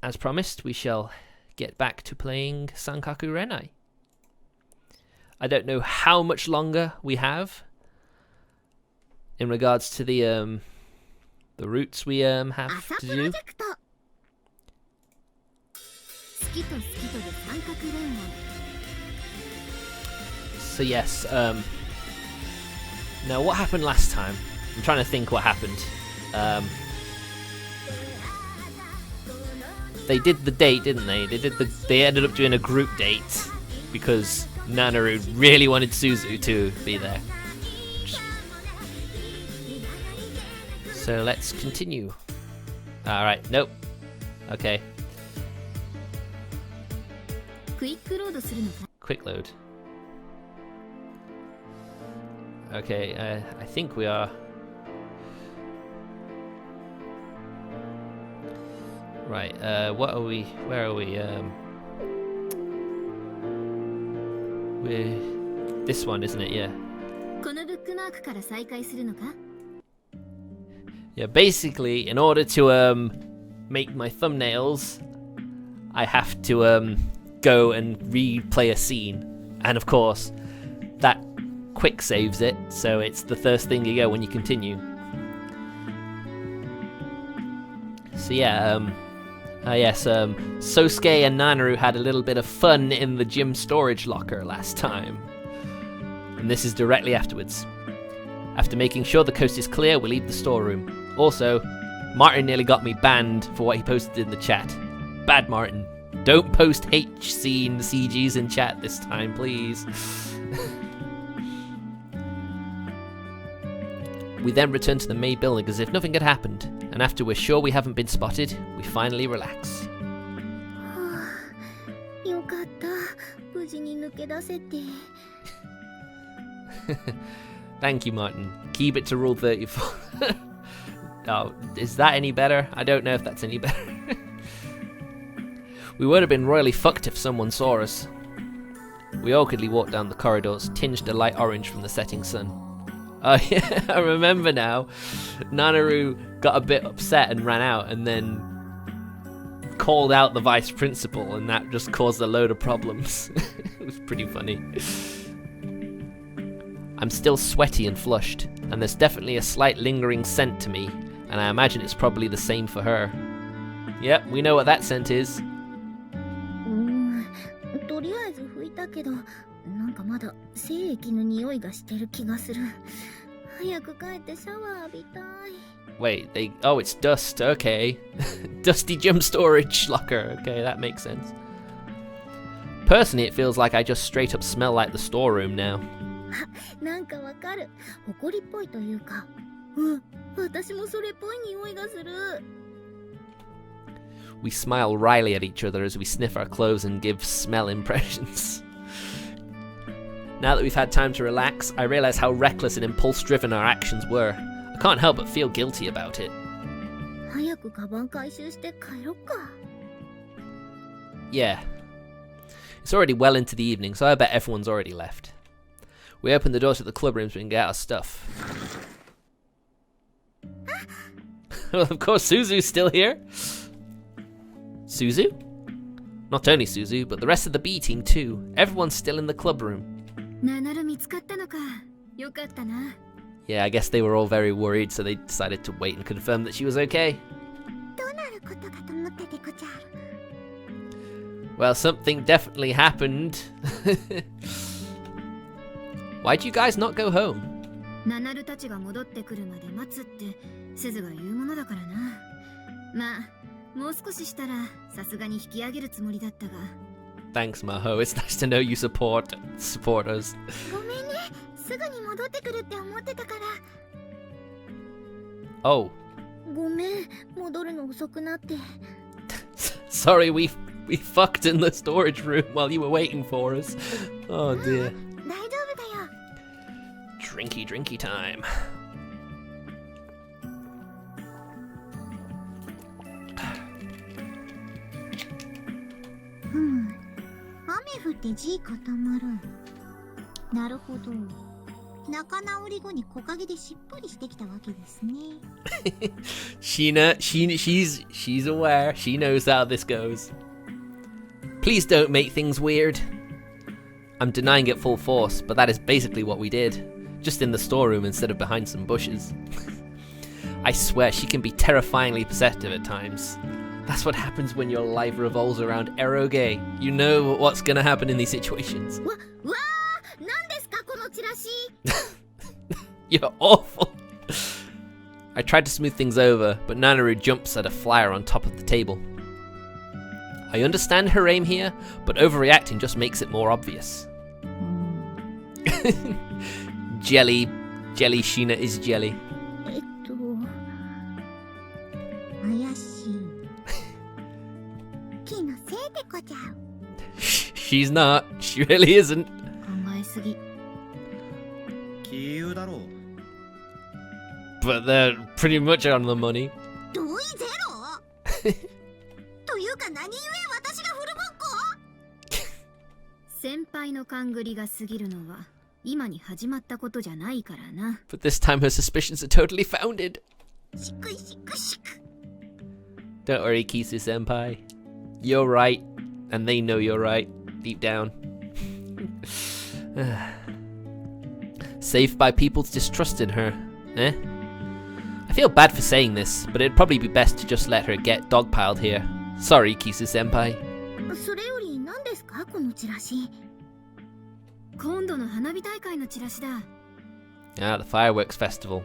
as promised, we shall get back to playing Sankaku Renai. I don't know how much longer we have in regards to the routes we have to do. So yes, now what happened last time? I'm trying to think what happened. They did the date, didn't they? They ended up doing a group date because Nanaru really wanted Suzu to be there. So let's continue. Alright, nope. Okay. Quick load. Okay, I think we are. Right, what are we? Where are we? We're this one, isn't it? Yeah. Yeah, basically, in order to make my thumbnails, I have to go and replay a scene, and of course, that quick saves it, so it's the first thing you go when you continue. So yeah, yes, Sousuke and Nanaru had a little bit of fun in the gym storage locker last time, and this is directly afterwards. After making sure the coast is clear, we leave the storeroom. Also, Martin nearly got me banned for what he posted in the chat. Bad Martin. Don't post hate scene CGs in chat this time, please. We then return to the main building as if nothing had happened, and after we're sure we haven't been spotted, we finally relax. Thank you, Martin. Keep it to rule 34. Oh, is that any better? I don't know if that's any better. We would have been royally fucked if someone saw us. We awkwardly walked down the corridors, tinged a light orange from the setting sun. Oh yeah, I remember now. Nanaru got a bit upset and ran out, and then called out the vice principal, and that just caused a load of problems. It was pretty funny. I'm still sweaty and flushed, and there's definitely a slight lingering scent to me, and I imagine it's probably the same for her. Yep, we know what that scent is. Wait, oh, it's dust, okay. Dusty gym storage locker, okay, that makes sense. Personally, it feels like I just straight up smell like the storeroom now. We smile wryly at each other as we sniff our clothes and give smell impressions. Now that we've had time to relax, I realize how reckless and impulse-driven our actions were. I can't help but feel guilty about it. Yeah. It's already well into the evening, so I bet everyone's already left. We open the door to the club room so we can get our stuff. Well, of course, Suzu's still here. Suzu? Not only Suzu, but the rest of the B team too. Everyone's still in the club room. Yeah, I guess they were all very worried, so they decided to wait and confirm that she was okay. Well, something definitely happened. Why'd you guys not go home? Thanks, Maho. It's nice to know you support us. Oh. Sorry, we fucked in the storage room while you were waiting for us. Oh dear. Drinky time. 仲直り後に木陰でしっぽりしてきたわけですね。she's aware. She knows how this goes. Please don't make things weird. I'm denying it full force, but that is basically what we did. Just in the storeroom instead of behind some bushes. I swear she can be terrifyingly perceptive at times. That's what happens when your life revolves around eroge. You know what's gonna happen in these situations. You're awful. I tried to smooth things over, but Nanaru jumps at a flyer on top of the table. I understand her aim here, but overreacting just makes it more obvious. Jelly Sheena is jelly. She's not. She really isn't. But they're pretty much on the money. But this time her suspicions are totally founded. Don't worry, Kisu-senpai. You're right, and they know you're right, deep down. Saved by people's distrust in her, eh? I feel bad for saying this, but it'd probably be best to just let her get dogpiled here. Sorry, Kisu-senpai. Ah, the fireworks festival.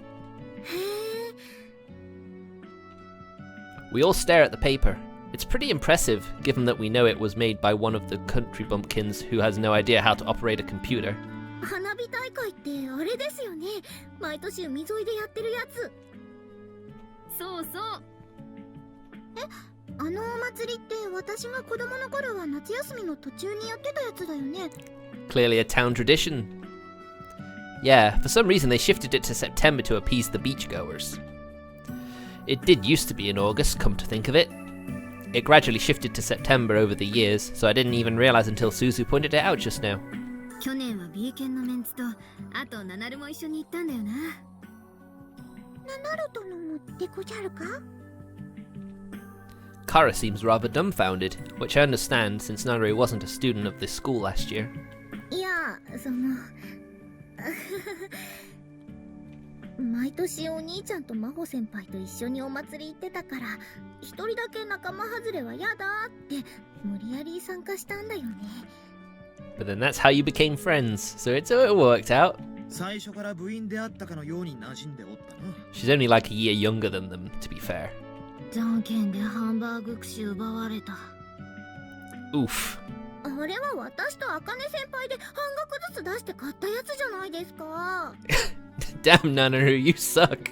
We all stare at the paper. It's pretty impressive, given that we know it was made by one of the country bumpkins who has no idea how to operate a computer. Clearly a town tradition. Yeah, for some reason they shifted it to September to appease the beachgoers. It did used to be in August, come to think of it. It gradually shifted to September over the years, so I didn't even realize until Suzu pointed it out just now. Kara seems rather dumbfounded, which I understand since Nanaru wasn't a student of this school last year. But then that's how you became friends, so it worked out. She's only like a year younger than them, to be fair. Oof. Damn, Nanaru, you suck.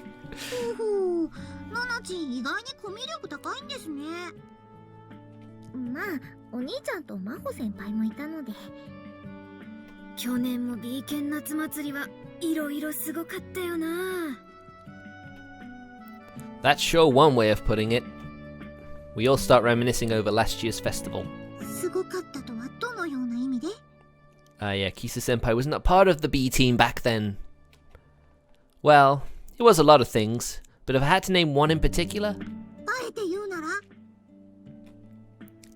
That's sure one way of putting it. We all start reminiscing over last year's festival. Yeah, Kisu-senpai was not part of the B team back then. Well, it was a lot of things, but if I had to name one in particular,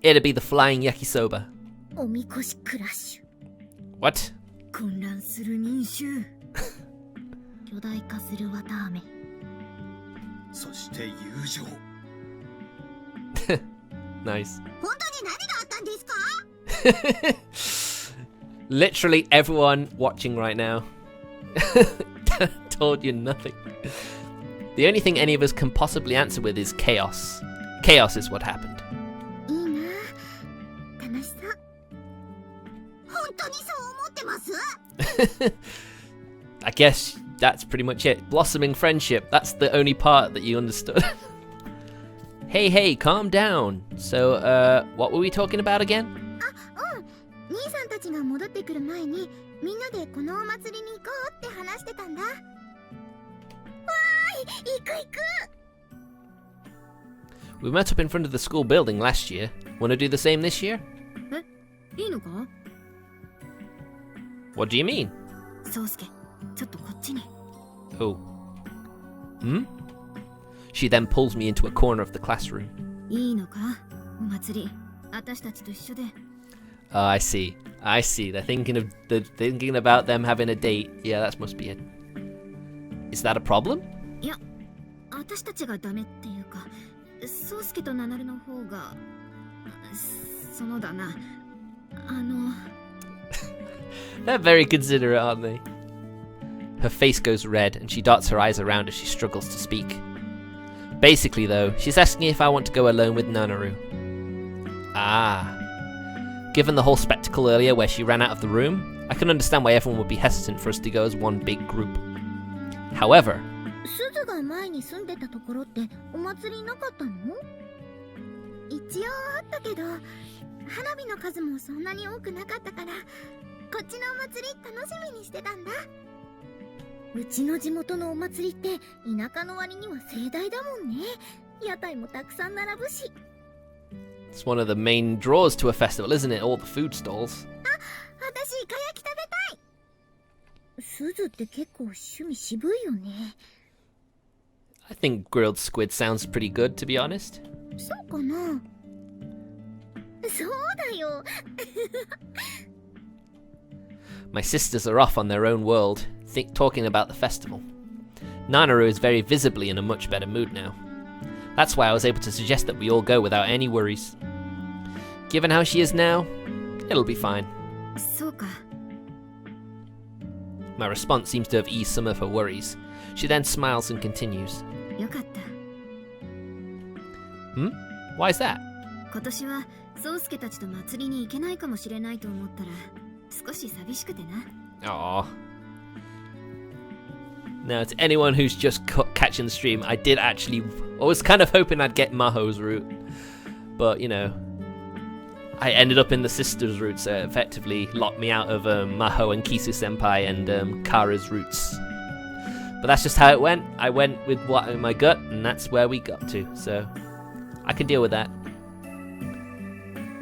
it'd be the flying yakisoba. What? Nice. Literally everyone watching right now told you nothing. The only thing any of us can possibly answer with is chaos. Chaos is what happened. I guess that's pretty much it. Blossoming friendship. That's the only part that you understood. Hey, calm down. So, what were we talking about again? We met up in front of the school building last year. Want to do the same this year? What do you mean? ちょっとこっちに。 Oh. Hmm? She then pulls me into a corner of the classroom. いいのかお祭り。私たちと一緒で。 Oh, I see. I see. They're thinking about them having a date. Yeah, that must be it. Is that a problem? いや、私たちがダメっていうか、宗介とナナルの方が、そうだな。They're very considerate, aren't they? Her face goes red and she darts her eyes around as she struggles to speak. Basically, though, she's asking if I want to go alone with Nanaru. Ah. Given the whole spectacle earlier where she ran out of the room, I can understand why everyone would be hesitant for us to go as one big group. However... すずが前に住んでたところってお祭りなかったの？一応あったけど、花火の数もそんなに多くなかったから、こっちのお祭り楽しみにしてたんだ。うちの地元のお祭りって田舎の割には盛大だもんね。屋台もたくさん並ぶし。 It's one of the main draws to a festival, isn't it? All the food stalls. 私イカ焼き食べたい。すずって結構趣味渋いよね。 I think grilled squid sounds pretty good, to be honest. そうかな。そうだよ。My sisters are off on their own world, talking about the festival. Nanaru is very visibly in a much better mood now. That's why I was able to suggest that we all go without any worries. Given how she is now, it'll be fine. そうか。 My response seems to have eased some of her worries. She then smiles and continues. よかった。 Hmm? Why is that? 今年は宗介たちと祭りに行けないかもしれないと思ったら少し寂しくてな。 Aww. Now, to anyone who's just catching the stream, I was kind of hoping I'd get Maho's route. But, you know, I ended up in the sisters' route, so it effectively locked me out of Maho and Kisu Senpai and Kara's routes. But that's just how it went. I went with what in my gut, and that's where we got to. So, I can deal with that.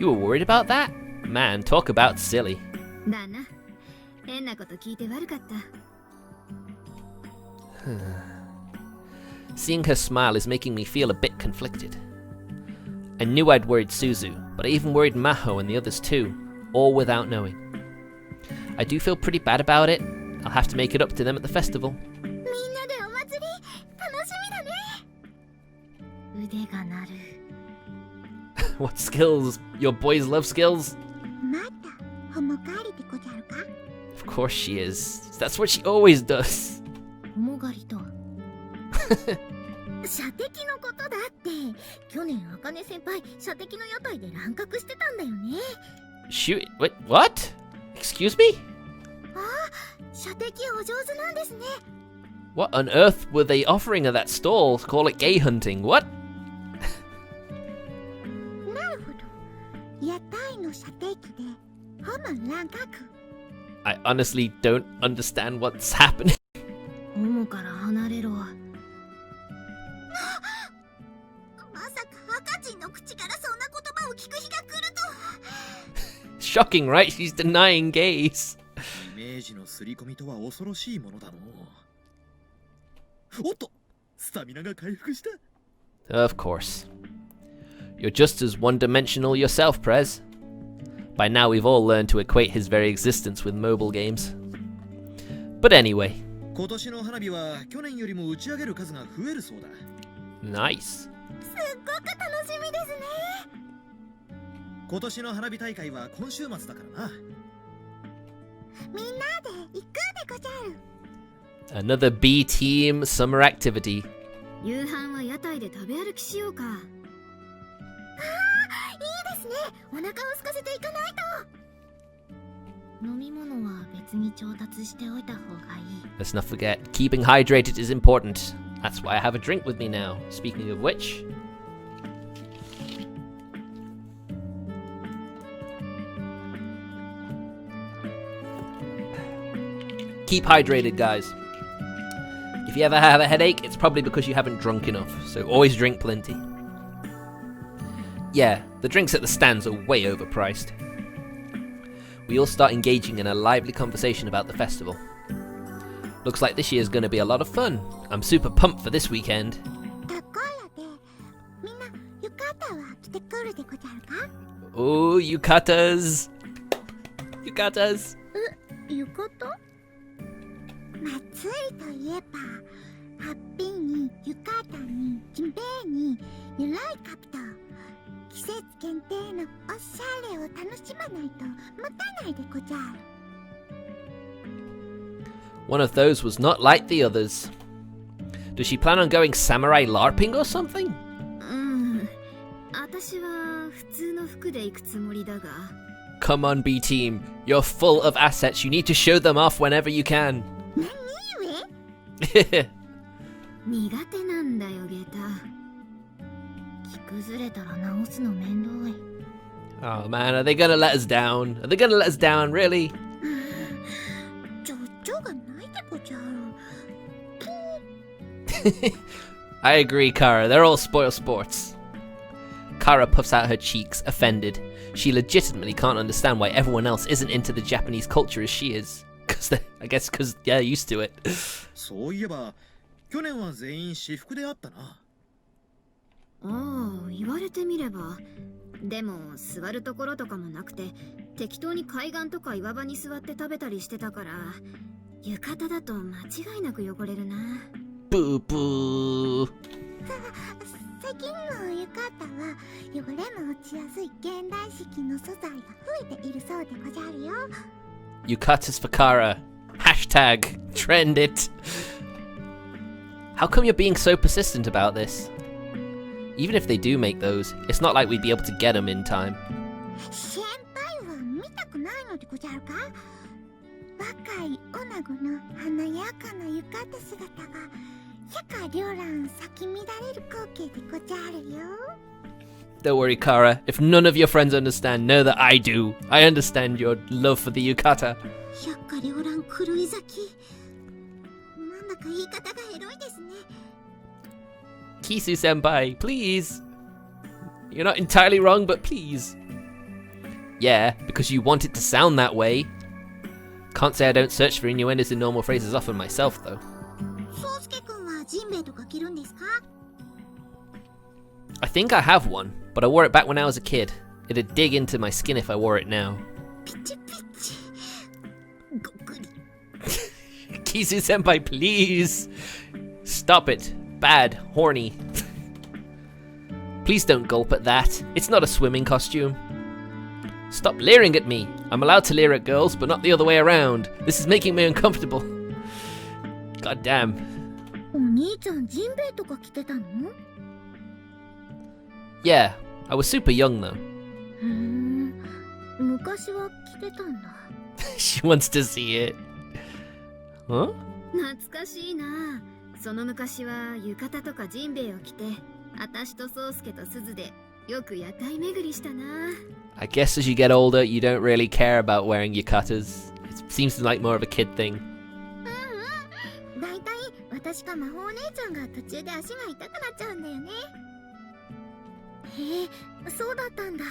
You were worried about that? Man, talk about silly. だな。変なこと聞いて悪かった。 Seeing her smile is making me feel a bit conflicted. I knew I'd worried Suzu, but I even worried Maho and the others too, all without knowing. I do feel pretty bad about it. I'll have to make it up to them at the festival. みんなでお祭り楽しみだね。腕が鳴る。What skills? Your boys love skills? また、ホモカーリでござるか？ Of course she is. That's what she always does. ホモ狩りとは。射的のことだって。去年、茜先輩、射的の屋台で乱獲してたんだよね。Shoot. Wait, what? Excuse me? ああ、射的お上手なんですね。What on earth were they offering at that stall? Call it gay hunting. What? なるほど。屋台の射的で、ホモ乱獲。I honestly don't understand what's happening. ホモから離れろ。まさか赤ちんの口からそんな言葉を聞く日が来るとは。Shocking, right? She's denying gays. イメージの刷り込みとは恐ろしいものだの。おっと、スタミナが回復した。Of course. You're just as one-dimensional yourself, Prez. By now we've all learned to equate his very existence with mobile games. But anyway. 今年の花火は去年よりも打ち上げる数が増えるそうだ。Nice. すっごく楽しみですね。今年の花火大会は今週末だからな。みんなで行くでござる。Another B team summer activity. 夕飯は屋台で食べ歩きしようか。ああ、いいですね。お腹を空かせていかないと。飲み物は別に調達しておいた方がいい。 Let's not forget, keeping hydrated is important. That's why I have a drink with me now. Speaking of which... Keep hydrated, guys. If you ever have a headache, it's probably because you haven't drunk enough, so always drink plenty. Yeah, the drinks at the stands are way overpriced. We all start engaging in a lively conversation about the festival. Looks like this year's gonna be a lot of fun. I'm super pumped for this weekend. ところでみんな浴衣は着てくるでござるか？ Oh, yukatas! Yukatas! 浴衣？祭りといえばハッピーに浴衣にジンベエにゆらいカプト、季節限定のおしゃれを楽しまないと持たないでござる。 One of those was not like the others. Does she plan on going samurai LARPing or something? 私は普通の服で行くつもりだが。 Come on, B team. You're full of assets. You need to show them off whenever you can. 何故？苦手なんだよ、ゲタ。着崩れたら直すの面倒い。 Oh man, are they gonna let us down? Are they gonna let us down, really? ちょっちょがないでござる。 I agree, Kara. They're all spoil sports. Kara puffs out her cheeks, offended. She legitimately can't understand why everyone else isn't into the Japanese culture as she is. I guess because they're used to it. そういえば去年は全員私服であったな。ああ、言われてみれば。でも座るところとかもなくて、適当に海岸とか岩場に座って食べたりしてたから、浴衣だと間違いなく汚れるな。Boo boo. 最近の浴衣は汚れも落ちやすい現代式の素材が増えているそうでござるよ。 Yukatas for Kara. Hashtag trend it. How come you're being so persistent about this? Even if they do make those, it's not like we'd be able to get them in time. 先輩は見たくないのでござるか？若い女子の華やかな浴衣姿が百花繚乱咲き乱れる光景でござるよ。 Don't worry, Kara. If none of your friends understand, know that I do. I understand your love for the yukata. 百花繚乱狂い咲き。なんだか言い方がエロいですね。 Kisu senpai, please. You're not entirely wrong, but please. Yeah, because you want it to sound that way. Can't say I don't search for innuendos in normal phrases often myself, though. 宗介くんはジンベエとか着るんですか？ I think I have one, but I wore it back when I was a kid. It'd dig into my skin if I wore it now. ピチピチ。ごっくり。 Kisu senpai, please. Stop it. Bad, horny. Please don't gulp at that. It's not a swimming costume. Stop leering at me. I'm allowed to leer at girls, but not the other way around. This is making me uncomfortable. God damn. お兄ちゃんジンベエとか着てたの？ Yeah, I was super young though. 昔は着てたんだ。 She wants to see it. Huh? 懐かしいな。その昔は浴衣とかジンベエを着て、私と宗介と鈴でよく屋台巡りしたな。 I guess as you get older, you don't really care about wearing yukatas. It seems like more of a kid thing. だいたい私か魔法お姉ちゃんが途中で足が痛くなっちゃうんだよね。へえ、そうだったんだ。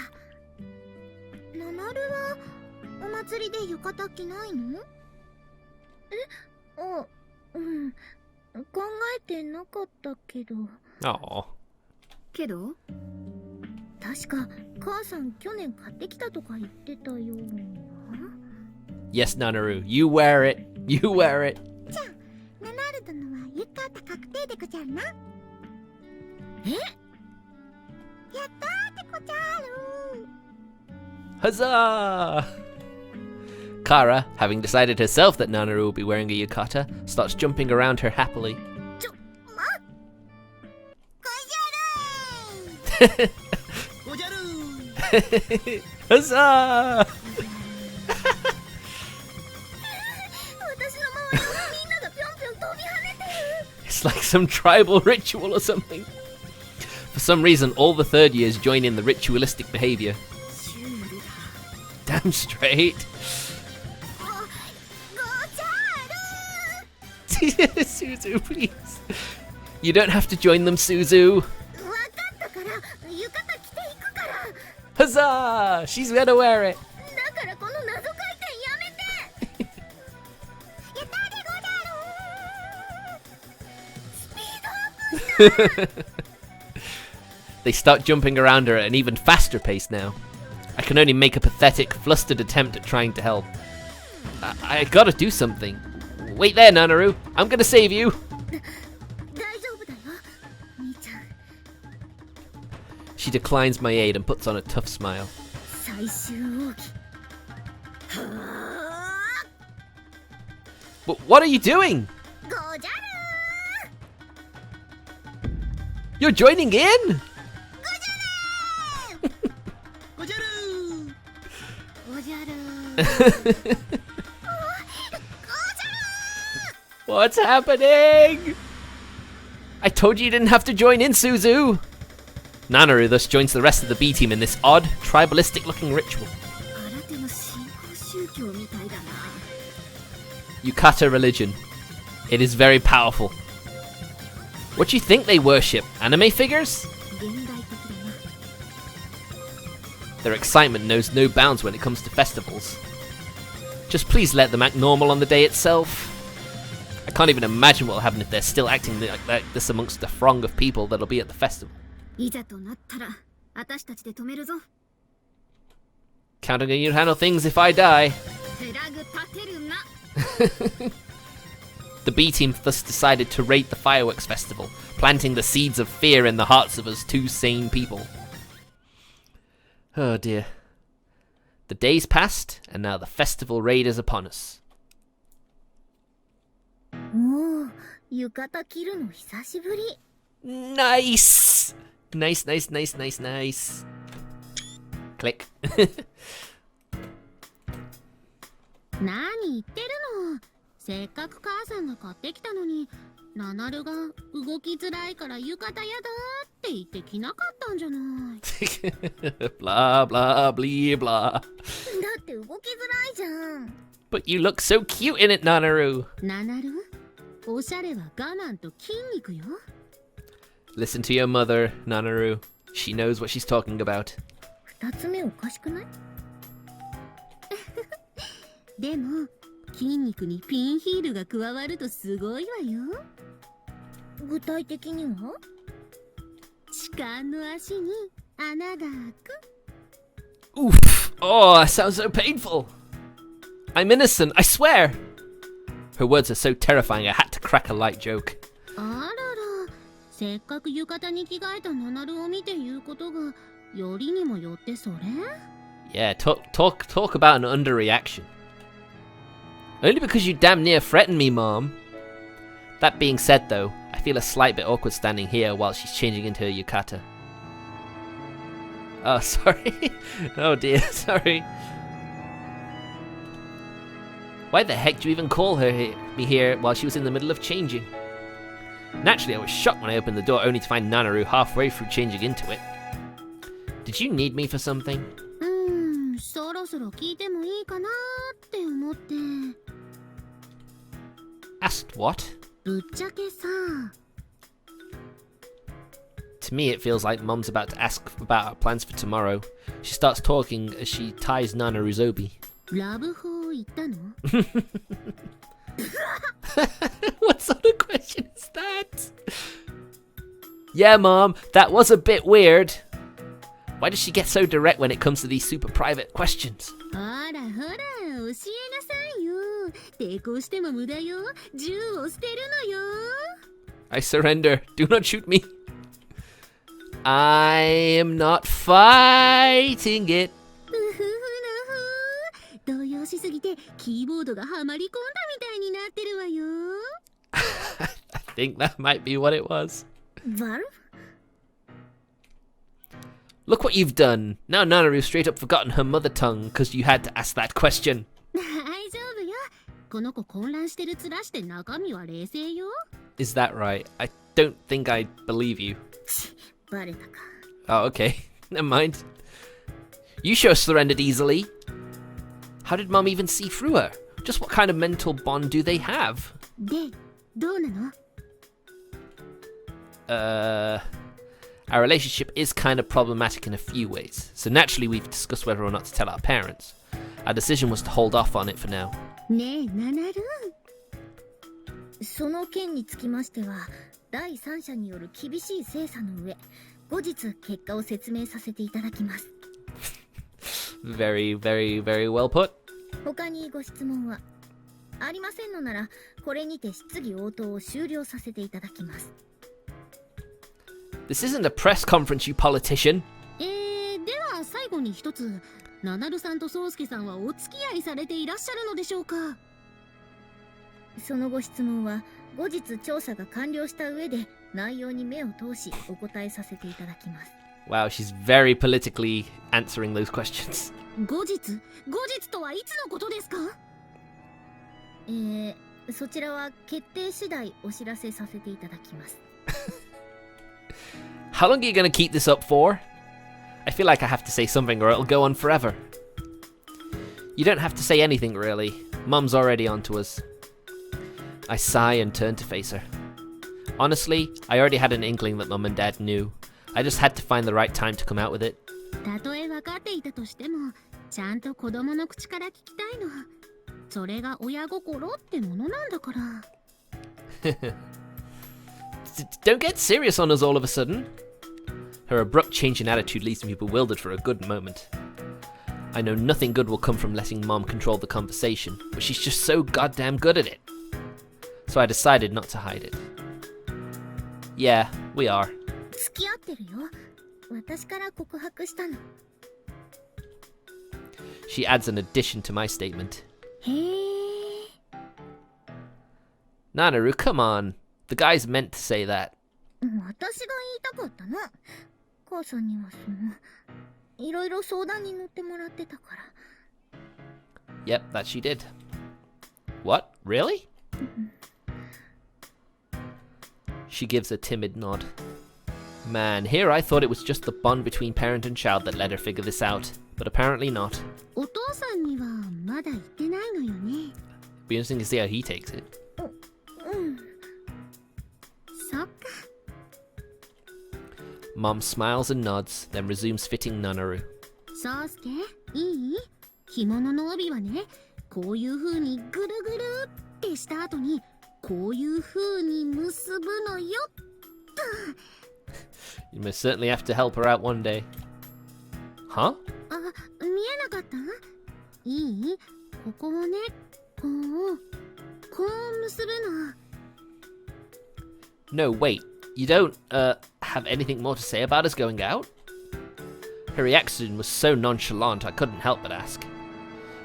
ナナルはお祭りで浴衣着ないの？考えてなかったけど。 Aw. けど確か母さん去年買ってきたとか言ってたような。 Yes, Nanaru, you wear it. You wear it. じゃあナナル殿は浴衣確定でござるな。え？やったーでござる。 Huzzah! Kara, having decided herself that Nanaru will be wearing a yukata, starts jumping around her happily. おじゃる Huzzah! 私の周りをみんながぴょんぴょん飛び跳ねてる。 It's like some tribal ritual or something. For some reason, all the third years join in the ritualistic behavior. シュールだ。 Damn straight. ごじゃる。 Suzu, please. You don't have to join them, Suzu. わかったから浴衣着ていくから。 Huzzah! She's gonna wear it. だからこの謎回転やめて。やったでござる。They start jumping around her at an even faster pace now. I can only make a pathetic, flustered attempt at trying to help. I gotta do something. Wait there, Nanaru. I'm gonna save you. 大丈夫だよ兄ちゃん She declines my aid and puts on a tough smile. 最終奥義は But what are you doing? ごじゃ You're joining in? おじゃるーるおじゃる What's happening? I told you you didn't have to join in, Suzu. Nanaru thus joins the rest of the B team in this odd, tribalistic-looking ritual. 新手の新興宗教みたいだな。 Yukata religion. It is very powerful. What do you think they worship? Anime figures? 現代的だな。 Their excitement knows no bounds when it comes to festivals. Just please let them act normal on the day itself. I can't even imagine what will happen if they're still acting like this amongst the throng of people that'll be at the festival. いざとなったら、私たちで止めるぞ。 Counting on you to handle things if I die. フラグ立てるな。 The B team thus decided to raid the fireworks festival, planting the seeds of fear in the hearts of us two sane people. Oh dear. The days passed, and now the festival raid is upon us. おお浴衣着るの久しぶり Nice! Nice, nice, nice, nice, nice. Click. 何言ってるのせっかく母さんが買ってきたのにナナルが動きづらいから浴衣やだって言って着なかったんじゃない Blah, blah, blee, blah. だって動きづらいじゃん But you look so cute in it, Nanaru. ナナルおしゃれは我慢と筋肉よ Listen to your mother, Nanaru. She knows what she's talking about. 二つ目おかしくないでも筋肉にピンヒールが加わるとすごいわよ具体的には痴漢の足に穴が開く Oof. Oh, that sounds so painful. I'm innocent, I swear. Her words are so terrifying I had to crack a light joke. あららせっかく浴衣に着替えたナナルを見て言うことがよりにもよってそれ Yeah, talk about an underreaction. Only because you damn near threatened me, Mom. That being said, though, I feel a slight bit awkward standing here while she's changing into her yukata. Oh, sorry. Oh dear, sorry. Why the heck do you even call me here while she was in the middle of changing? Naturally, I was shocked when I opened the door only to find Nanaru halfway through changing into it. Did you need me for something? そろそろ聞いてもいいかなって思って Asked what? ぶっちゃけさ To me, it feels like Mom's about to ask about our plans for tomorrow. She starts talking as she ties Nanaru's obi. ラブホ行ったの What sort of question is that? Yeah, Mom, that was a bit weird. Why does she get so direct when it comes to these super private questions? ほらほら教えなさいよ抵抗しても無駄よ銃を捨てるのよ I surrender. Do not shoot me. I am not fighting it. ふふふなふ動揺しすぎてキーボードがはまり込んだみたいになってるわよ I think that might be what it was. バル Look what you've done. Now Nanaru's straight up forgotten her mother tongue because you had to ask that question. 大丈夫よこの子混乱してる面して中身は冷静よ Is that right? I don't think I believe you. バレたか Oh, okay. Never mind. You sure surrendered easily. How did Mom even see through her? Just what kind of mental bond do they have? でどうなの Our relationship is kind of problematic in a few ways, so naturally we've discussed whether or not to tell our parents. Our decision was to hold off on it for now. ねえナナルその件につきましては第三者による厳しい精査の上、後日結果を説明させていただきます。Very, very, very well put. 他にご質問はありませんのなら、これにて質疑応答を終了させていただきます。This isn't a press conference, you politician. では最後に一つ、ナナルさんと宗介さんはお付き合いされていらっしゃるのでしょうか？そのご質問は後日調査が完了した上で内容に目を通しお答えさせていただきます。Wow, she's very politically answering those questions. 後日とはいつのことですか？そちらは決定次第お知らせさせていただきます。How long are you gonna keep this up for? I feel like I have to say something or it'll go on forever. You don't have to say anything, really. Mum's already on to us. I sigh and turn to face her. Honestly, I already had an inkling that Mum and Dad knew. I just had to find the right time to come out with it. たとえ分かっていたとしても、ちゃんと子供の口から聞きたいの。それが親心ってものなんだから。Don't get serious on us all of a sudden. Her abrupt change in attitude leaves me bewildered for a good moment. I know nothing good will come from letting Mom control the conversation, but she's just so goddamn good at it. So I decided not to hide it. Yeah, we are. 付き合ってるよ。私から告白したの。She adds an addition to my statement. へえ。Nanaru, come on. The guy's meant to say that. 私が言いたかったの。母さんにはいろいろ相談に乗ってもらってたから。Yep, that she did. What? Really? She gives a timid nod. Man, here I thought it was just the bond between parent and child that let her figure this out, but apparently not. お父さんにはまだ言ってないのよね。Be interesting to see how he takes it. そっか。Mom smiles and nods, then resumes fitting Nanaru. 宗介、いい？着物の帯はね、こういう風にぐるぐるってした後に、こういう風に結ぶのよっと。You must certainly have to help her out one day. Huh? あ、見えなかった？いい？ここをね、こう結ぶの。No, wait. You don't, have anything more to say about us going out? Her reaction was so nonchalant I couldn't help but ask.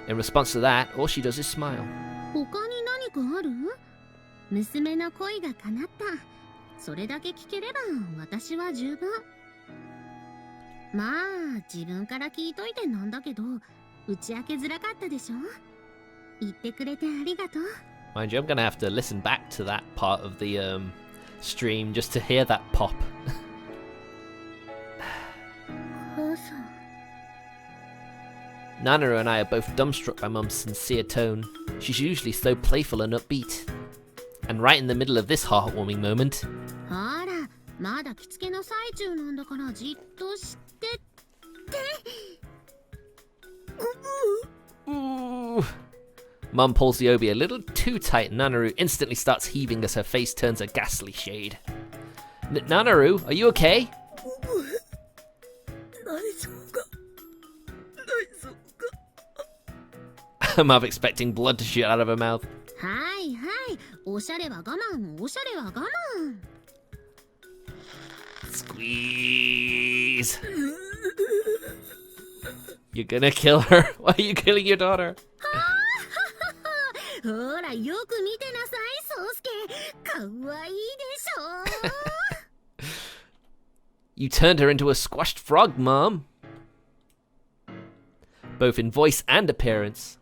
In response to that, all she does is smile. 他に何かある？娘の恋が叶った。それだけ聞ければ私は十分。まあ自分から聞いといてなんだけど、打ち明けづらかったでしょ？言ってくれてありがとう。Mind you, I'm gonna have to listen back to that part of the stream just to hear that pop. 母さん。 Nanaru and I are both dumbstruck by Mum's sincere tone. She's usually so playful and upbeat. And right in the middle of this heartwarming moment... ほら、まだ着付けの最中なんだからじっとしてって。Ooh. Mum pulls the obi a little too tight and Nanaru instantly starts heaving as her face turns a ghastly shade. Nanaru, are you okay? I'm half expecting blood to shoot out of her mouth. はいはい、おしゃれは我慢、おしゃれは我慢。Squeeze. You're gonna kill her? Why are you killing your daughter? ほら、よく見てなさい、宗介。かわいいでしょ。You turned her into a squashed frog, Mom. Both in voice and appearance.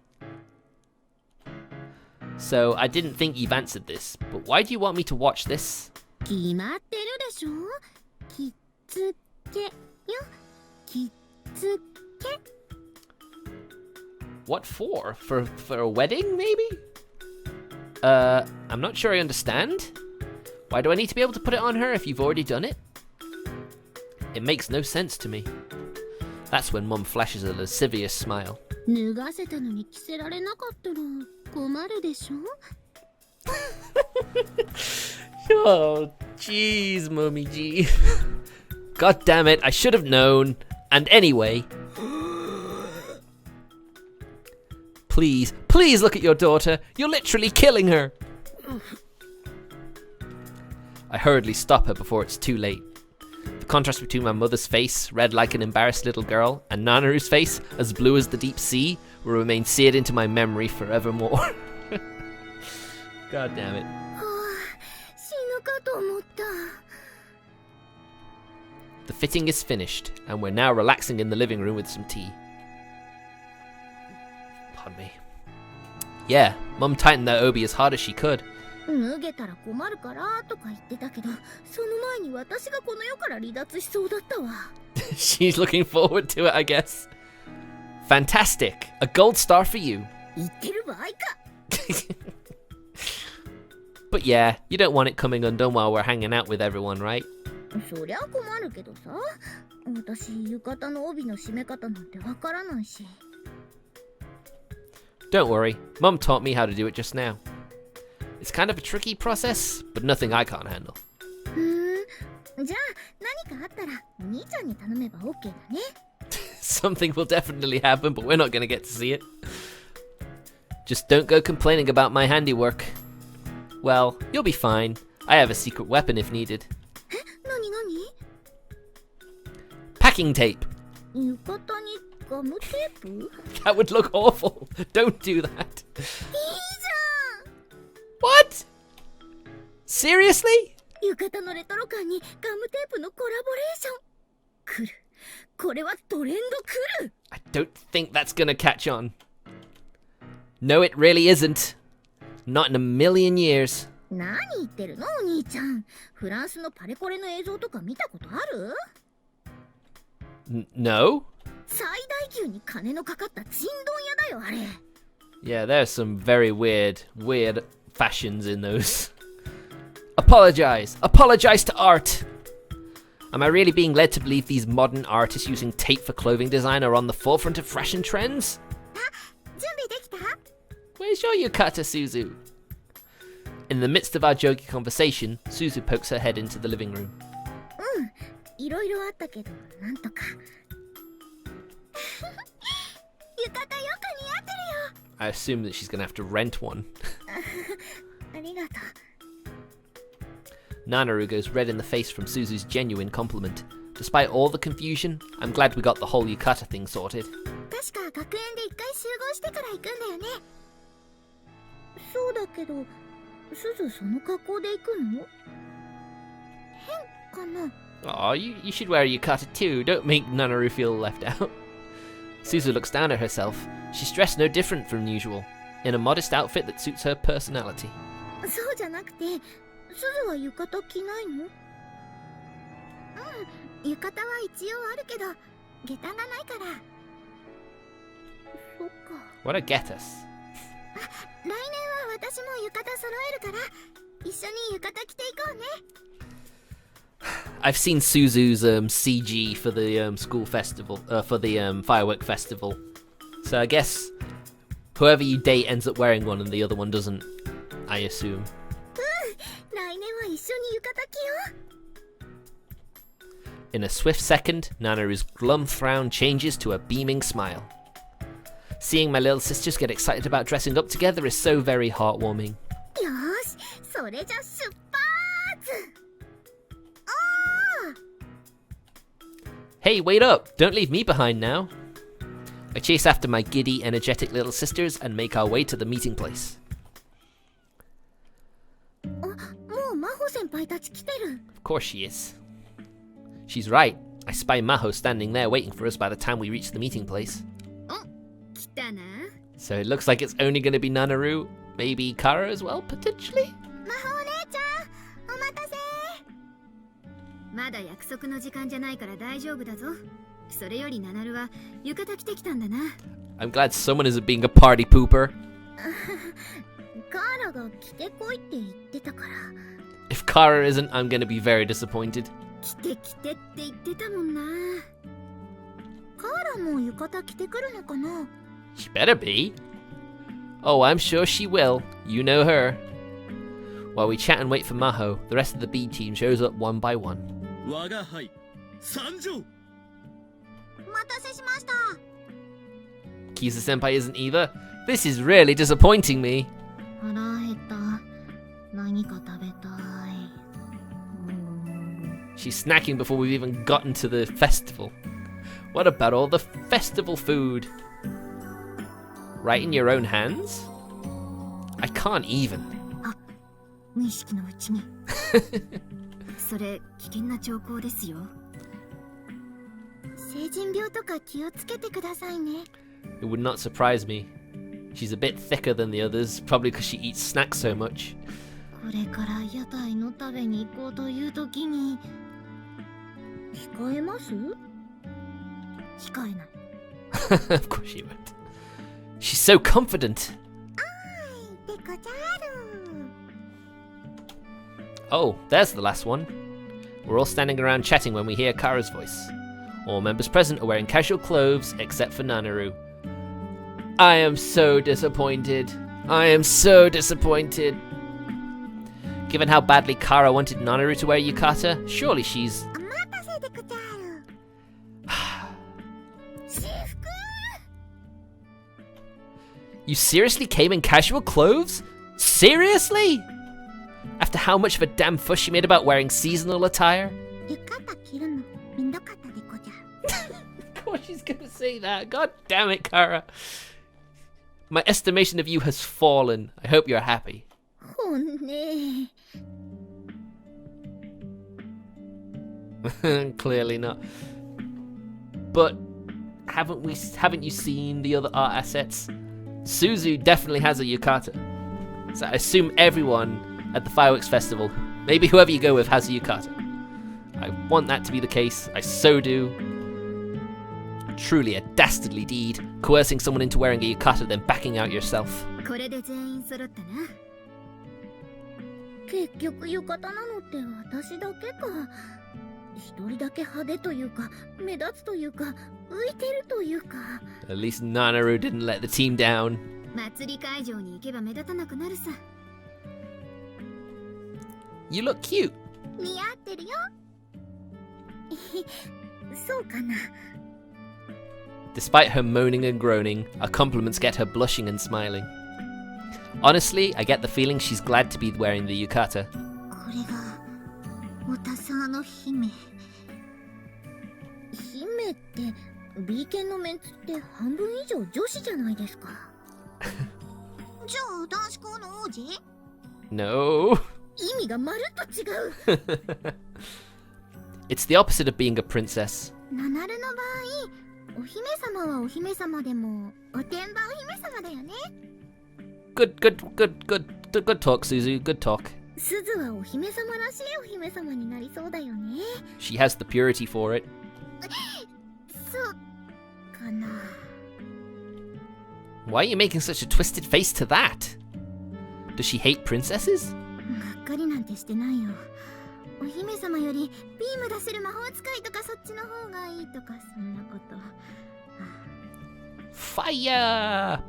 So, I didn't think you've answered this, but why do you want me to watch this? 決まってるでしょ。着付けよ。着付け。What for? For a wedding, maybe? I'm not sure I understand. Why do I need to be able to put it on her if you've already done it? It makes no sense to me. That's when Mum flashes a lascivious smile. 脱がせたのに着せられなかったら困るでしょ。Oh, Jeez, Mummy G. God damn it, I should have known. And anyway. Please, please look at your daughter. You're literally killing her. I hurriedly stop her before it's too late. The contrast between my mother's face, red like an embarrassed little girl, and Nanaru's face, as blue as the deep sea, will remain seared into my memory forevermore. God damn it. The fitting is finished, and we're now relaxing in the living room with some tea. Pardon me. Yeah, Mum tightened that obi as hard as she could. 脱げたら困るからとか言ってたけど、その前に私がこの世から離脱しそうだったわ。She's looking forward to it, I guess. Fantastic! A gold star for you. 言ってる場合か。But yeah, you don't want it coming undone while we're hanging out with everyone, right? そりゃ困るけどさ。私、浴衣の帯の締め方なんてわからないし。Don't worry, Mum taught me how to do it just now. It's kind of a tricky process, but nothing I can't handle. じゃあ何かあったらお兄ちゃんに頼めば OK だね。Something will definitely happen, but we're not going to get to see it. Just don't go complaining about my handiwork. Well, you'll be fine. I have a secret weapon if needed. 何 Packing tape. 浴衣にガムテープ That would look awful. Don't do that. いいじゃん What? Seriously? 浴衣のレトロ感にガムテープのコラボレーション。来る。これはトレンド来る。I don't think that's gonna catch on. No, it really isn't. Not in a million years. 何言ってるのお兄ちゃん。フランスのパレコレの映像とか見たことある？ No? 最大級に金のかかったチンドン屋だよあれ。Yeah, there's some very weird fashions in those. Apologize to art. Am I really being led to believe these modern artists using tape for clothing design are on the forefront of fashion trends? 準備できた？ Where's your yukata, Suzu? In the midst of our jokey conversation, Suzu pokes her head into the living room. いろいろあったけどなんとか。浴衣よく似合ってるよ。 I assume that she's gonna have to rent one. ありがとう。 Nanaru goes red in the face from Suzu's genuine compliment. Despite all the confusion, I'm glad we got the whole yukata thing sorted. 確か学園で一回集合してから行くんだよね。そうだけど、すずその格好で行くの？変かな？ Aw, you should wear a yukata too. Don't make Nanaru feel left out. Suzu looks down at herself. She's dressed no different from usual, in a modest outfit that suits her personality. そうじゃなくて、すずは浴衣着ないの？浴衣は一応あるけど、下駄がないから。そっか。 What a get us. 来年は私も浴衣揃えるから、一緒に浴衣着ていこうね。 I've seen Suzu's CG for the school festival, for the firework festival. So I guess whoever you date ends up wearing one and the other one doesn't, I assume. 来年は一緒に浴衣着よう。 In a swift second, Nanaru's glum frown changes to a beaming smile. Seeing my little sisters get excited about dressing up together is so very heartwarming. よーし、それじゃ出発！ Hey, wait up! Don't leave me behind now. I chase after my giddy, energetic little sisters and make our way to the meeting place. もう真帆先輩たち来てる。 Of course she is. She's right. I spy Maho standing there waiting for us by the time we reach the meeting place. 来たな。 So it looks like it's only going to be Nanaru, maybe Kara as well, potentially? 真帆お姉ちゃん、お待たせ。まだ約束の時間じゃないから大丈夫だぞ。それよりナナルは浴衣着てきたんだな。 I'm glad someone isn't being a party pooper. カーラが着てこいって言ってたから。 If Kara isn't, I'm going to be very disappointed. 着て着てって言ってたもんな。カーラも浴衣着てくるのかな？ She better be. Oh, I'm sure she will. You know her. While we chat and wait for Maho, the rest of the B team shows up one by one. 我が輩参上。お待たせしました。 Kisa senpai isn't either. This is really disappointing me. 腹減った。何か食べたい。She's snacking before we've even gotten to the festival. What about all the festival food? Right in your own hands? I can't even. 無意識のうちに。それ危険な兆候ですよ。成人病とか気をつけてくださいね。It would not surprise me. She's a bit thicker than the others, probably because she eats snacks so much. これから屋台の食べに行こうという時に控えます？控えない。Of course she won't. She's so confident. でこちゃる。 Oh, there's the last one. We're all standing around chatting when we hear Kara's voice. All members present are wearing casual clothes except for Nanaru. I am so disappointed. I am so disappointed. Given how badly Kara wanted Nanaru to wear yukata, surely she's... お待たせでこちゃる。私服。 You seriously came in casual clothes? Seriously? After how much of a damn fuss she made about wearing seasonal attire? 浴衣着るのめんどかったでこちゃる。 Of course she's gonna say that. God damn it, Kara. My estimation of you has fallen. I hope you're happy. ほんね。 Clearly not. But haven't you seen the other art assets? Suzu definitely has a yukata. So I assume everyone at the fireworks festival, maybe whoever you go with, has a yukata. I want that to be the case. I so do. Truly a dastardly deed, coercing someone into wearing a yukata then backing out yourself. これで全員揃ったな。結局浴衣なのって私だけか。一人だけ派手というか、目立つというか、浮いてるというか。At least Nanaru didn't let the team down. 祭り会場に行けば目立たなくなるさ。 You look cute. 似合ってるよ。そうかな。 Despite her moaning and groaning, our compliments get her blushing and smiling. Honestly, I get the feeling she's glad to be wearing the yukata. これがおたさの姫。姫ってB系のメンツって半分以上女子じゃないですか。じゃあ男子校の王子？ No. 意味がまるっと違う。 It's the opposite of being a princess. ナナルの場合、お姫様はお姫様でもおてんばお姫様だよね。 Good talk, Suzu. Good talk. すずはお姫様らしいお姫様になりそうだよね。 She has the purity for it. そうかな。 Why are you making such a twisted face to that? Does she hate princesses? がっかりなんてしてないよ。お姫様よりビーム出せる魔法使いとかそっちの方がいいとかそんなこと。Fire!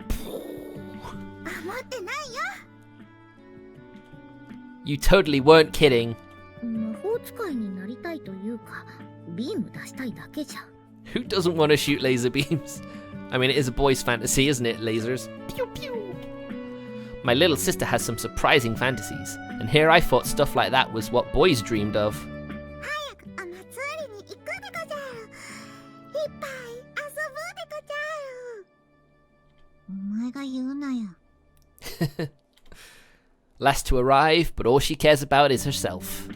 持ってないよ。 You totally weren't kidding. 魔法使いになりたいというか、ビーム出したいだけじゃ。 Who doesn't want to shoot laser beams? I mean, it is a boy's fantasy, isn't it, lasers? Pew pew! My little sister has some surprising fantasies, and here I thought stuff like that was what boys dreamed of. 早くお祭りに行くでござる。いっぱい遊ぶでござる。お前が言うなよ。 Last to arrive, but all she cares about is herself.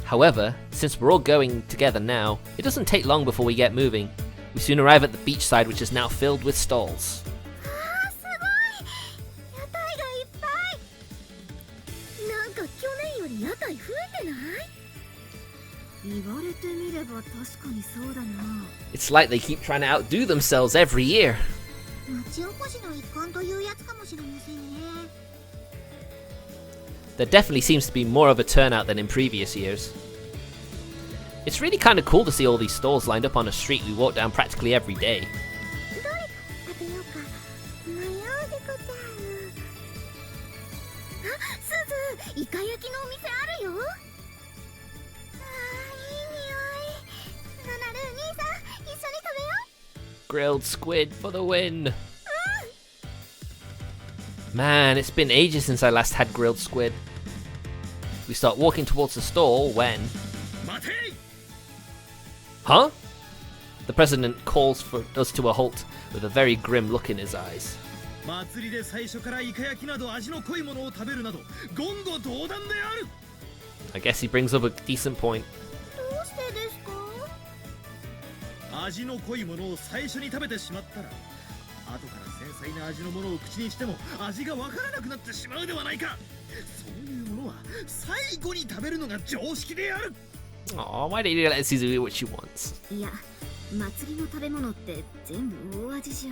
However, since we're all going together now, it doesn't take long before we get moving. We soon arrive at the beachside, which is now filled with stalls. あーすごい。屋台がいっぱい。なんか去年より屋台増えてない？言われてみれば確かにそうだな。 It's like they keep trying to outdo themselves every year. 町おこしの一環というやつかもしれませんね。 There definitely seems to be more of a turnout than in previous years. It's really kind of cool to see all these stalls lined up on a street we walk down practically every day. どれから食べようか迷うでござる。イカ焼きのお店あるよ。あー、いい匂い。ナナル兄さん、一緒に食べよう。 Grilled squid for the win. Man, it's been ages since I last had grilled squid. We start walking towards the stall when... Huh? The president calls for us to a halt with a very grim look in his eyes. I guess he brings up a decent point. どうしてですか？味の濃いものを最初に食べてしまったら、後から繊細な味のものを口にしても味がわからなくなってしまうではないか。そういうものは最後に食べるのが常識である。 Aw, why didn't you let Suzu eat what she wants? いや、祭りの食べ物って全部大味じゃ。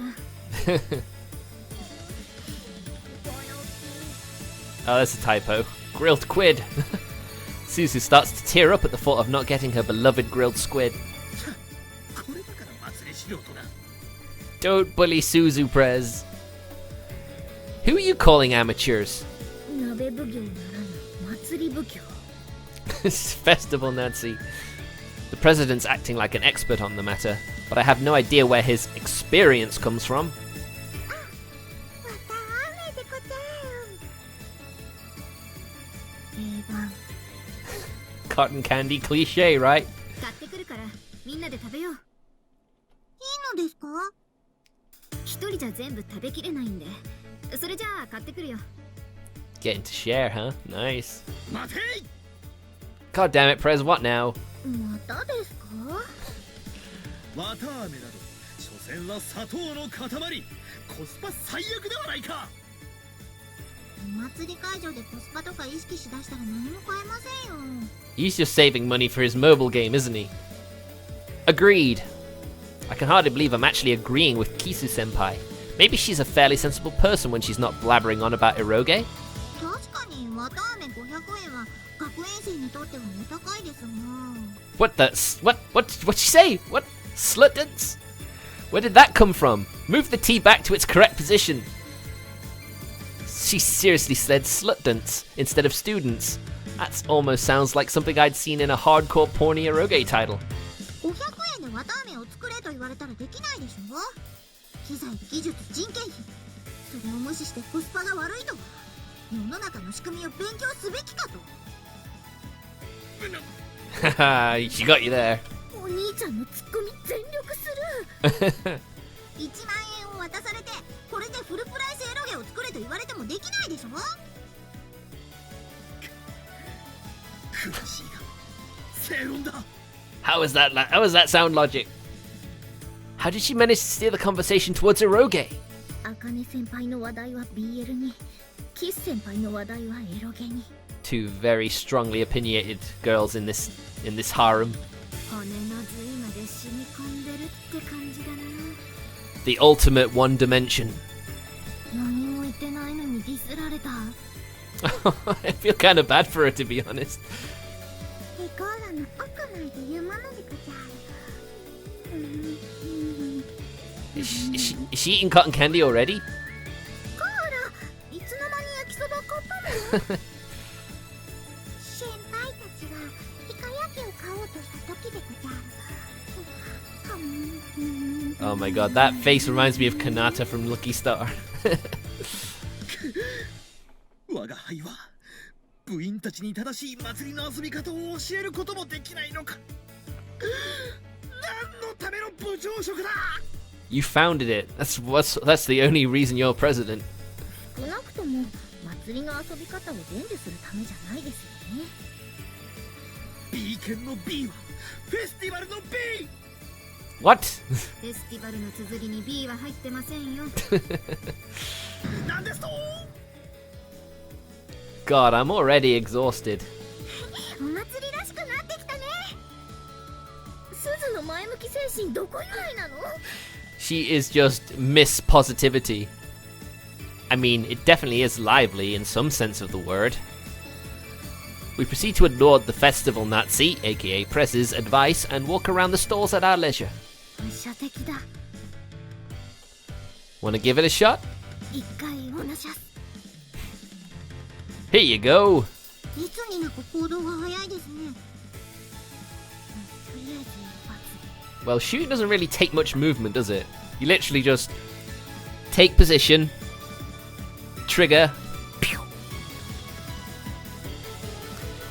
Oh, that's a typo. Grilled squid. Suzu starts to tear up at the thought of not getting her beloved grilled squid. Don't bully Suzu, Prez. Who are you calling amateurs? 鍋奉行ならぬ祭り奉行。This festival Nazi. The president's acting like an expert on the matter, but I have no idea where his experience comes from. Cotton candy cliche, right? 買ってくるからみんなで食べよう。いいのですか？一人じゃ全部食べきれないんで。それじゃあ買ってくるよ。 Getting to share, huh? Nice. God damn it, Prez, what now? またですか？わたあめなど、所詮は砂糖の塊。コスパ最悪ではないか。お祭り会場でコスパとか意識しだしたら何も買えませんよ。 He's just saving money for his mobile game, isn't he? Agreed. I can hardly believe I'm actually agreeing with Kisu-senpai. Maybe she's a fairly sensible person when she's not blabbering on about eroge? 確かにわたあめ500円は学園生にとってはお高いですが。 What the... What'd she say? What? Slut dance? Where did that come from? Move the tea back to its correct position. She seriously said slut dance instead of students. That almost sounds like something I'd seen in a hardcore porny eroge title. 500円でわたあめを作れと言われたらできないでしょ。機材、技術、人件費、それを無視してコスパが悪いとは世の中の仕組みを勉強すべきかと。Haha, she got you there. お兄ちゃんのツッコミ全力する。1万円を渡されてこれでフルプライスエロゲを作れと言われてもできないでしょ。悔しいが正論だ。 How is that sound logic? How did she manage to steer the conversation towards eroge? 茜先輩の話題は BL に、キス先輩の話題はエロゲに。 Two very strongly opinionated girls in this harem. 骨の髄まで染み込んでるって感じだな。 The ultimate one dimension. 何も言ってないのにディスられた。I feel kind of bad for her, to be honest. リコーダの奥までいうものでござる。Is she eating cotton candy already? コーラ、いつの間に焼きそば買ったの？先輩たちがイカ焼きを買おうとした時でござる。 Oh my god, that face reminds me of Kanata from Lucky Star. 我が輩は部員たちに正しい祭りの遊び方を教えることもできないのか。何のための部長職だ。 You founded it. That's the only reason you're president. 少なくとも祭りの遊び方を伝授するためじゃないですよね。 B 県の B はフェスティバルの B。 What? フェスティバルの綴りに B は入ってませんよ。なんですと。 God, I'm already exhausted. お祭りらしくなってきたね。すずの前向き精神どこ由来なの？ She is just Miss Positivity. I mean, it definitely is lively in some sense of the word. We proceed to laud the festival Nazi, aka Press's, advice and walk around the stalls at our leisure. 射的だ。 Wanna give it a shot? 一回おなしゃす。 Here you go. いつになく行動が早いですね。とりあえず一発。 Well, shooting doesn't really take much movement, does it? You literally just take position, trigger, pew.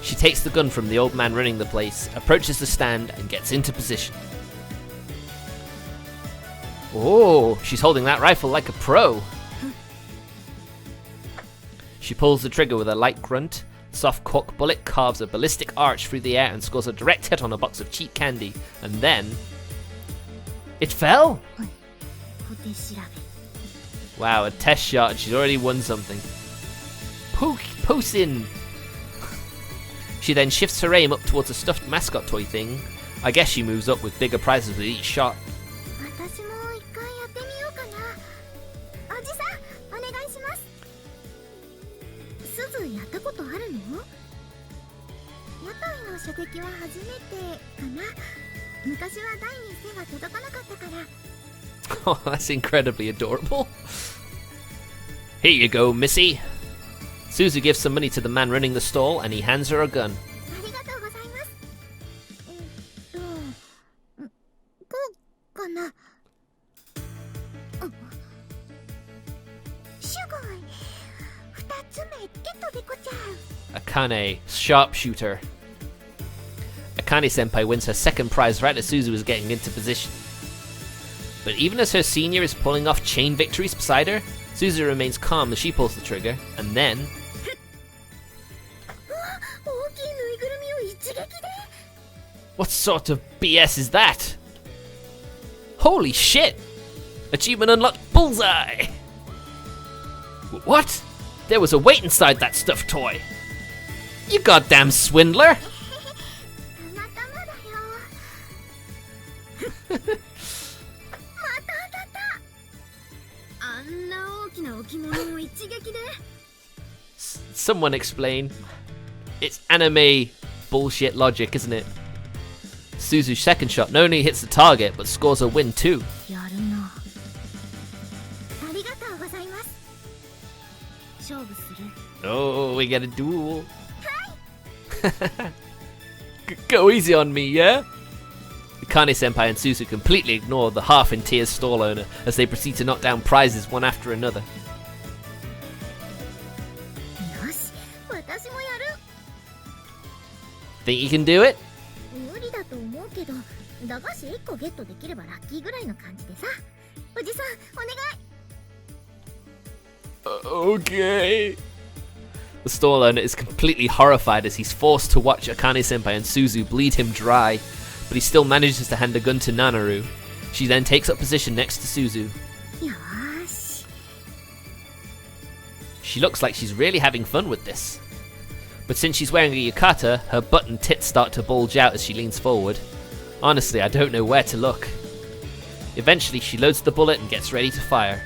She takes the gun from the old man running the place, approaches the stand, and gets into position. Oh, she's holding that rifle like a pro. She pulls the trigger with a light grunt. Soft cork bullet carves a ballistic arch through the air and scores a direct hit on a box of cheap candy. And then... it fell? 小手調べ。 Wow, a test shot and she's already won something. Posin! She then shifts her aim up towards a stuffed mascot toy thing. I guess she moves up with bigger prizes with each shot. 私も一回やってみようかな。おじさん、お願いします。すずやったことあるの？屋台の射撃は初めてかな。昔は台に背が届かなかったから。 Oh, that's incredibly adorable. Here you go, Missy. Suzu gives some money to the man running the stall and he hands her a gun. ありがとうございます。こうかな。すごい。2つ目ゲットでこちゃう。 Akane, sharpshooter. Akane-senpai wins her second prize right as Suzu is getting into position. But even as her senior is pulling off chain victories beside her, Suzu remains calm as she pulls the trigger, and then... 大きいぬいぐるみを一撃で。 What sort of BS is that? Holy shit! Achievement unlocked bullseye! What? There was a weight inside that stuffed toy! You goddamn swindler! たまたまだよ。また当たった。あんな大きな置物を一撃で。 Someone explain. It's anime bullshit logic, isn't it? Suzu's second shot not only hits the target, but scores a win too. やるな。ありがとうございます。勝負する。 Oh, we get a duel. Go easy on me, yeah? Akane-senpai and Suzu completely ignore the half-in-tears stall owner as they proceed to knock down prizes one after another. よし、私もやる。 Think you can do it? 無理だと思うけど、駄菓子1個ゲットできればラッキーぐらいの感じでさ。おじさん、お願い。 Okay. The stall owner is completely horrified as he's forced to watch Akane-senpai and Suzu bleed him dry, but he still manages to hand a gun to Nanaru. She then takes up position next to Suzu. よーし。 She looks like she's really having fun with this. But since she's wearing a yukata, her butt and tits start to bulge out as she leans forward. Honestly, I don't know where to look. Eventually, she loads the bullet and gets ready to fire.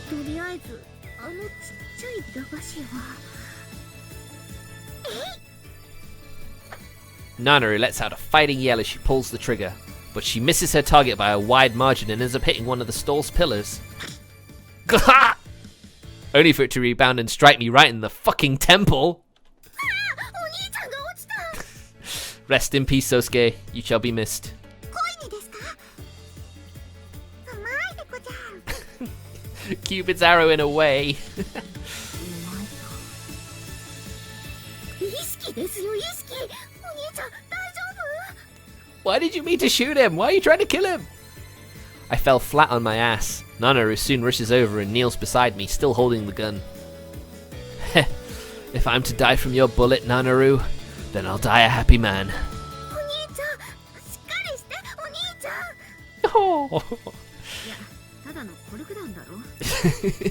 とりあえず、あのちっちゃい駄菓子は。 Nanaru lets out a fighting yell as she pulls the trigger, but she misses her target by a wide margin and ends up hitting one of the stall's pillars. Gah! Only for it to rebound and strike me right in the fucking temple. お兄ちゃんが落ちた。 Rest in peace, Sousuke. You shall be missed. 恋にですか？うまいでこちゃん。 Cupid's arrow in a way. 意識ですよ、意識。お兄ちゃん、大丈 Why did you mean to shoot him? Why are you trying to kill him? I fell flat on my ass. Nanaru soon rushes over and kneels beside me, still holding the gun. If I'm to die from your bullet, Nanaru, then I'll die a happy man. 夫？お兄ちゃん、しっかりして、お兄ちゃん。 Oh. いや、ただのコルク弾だろ。そうすけくん、しっか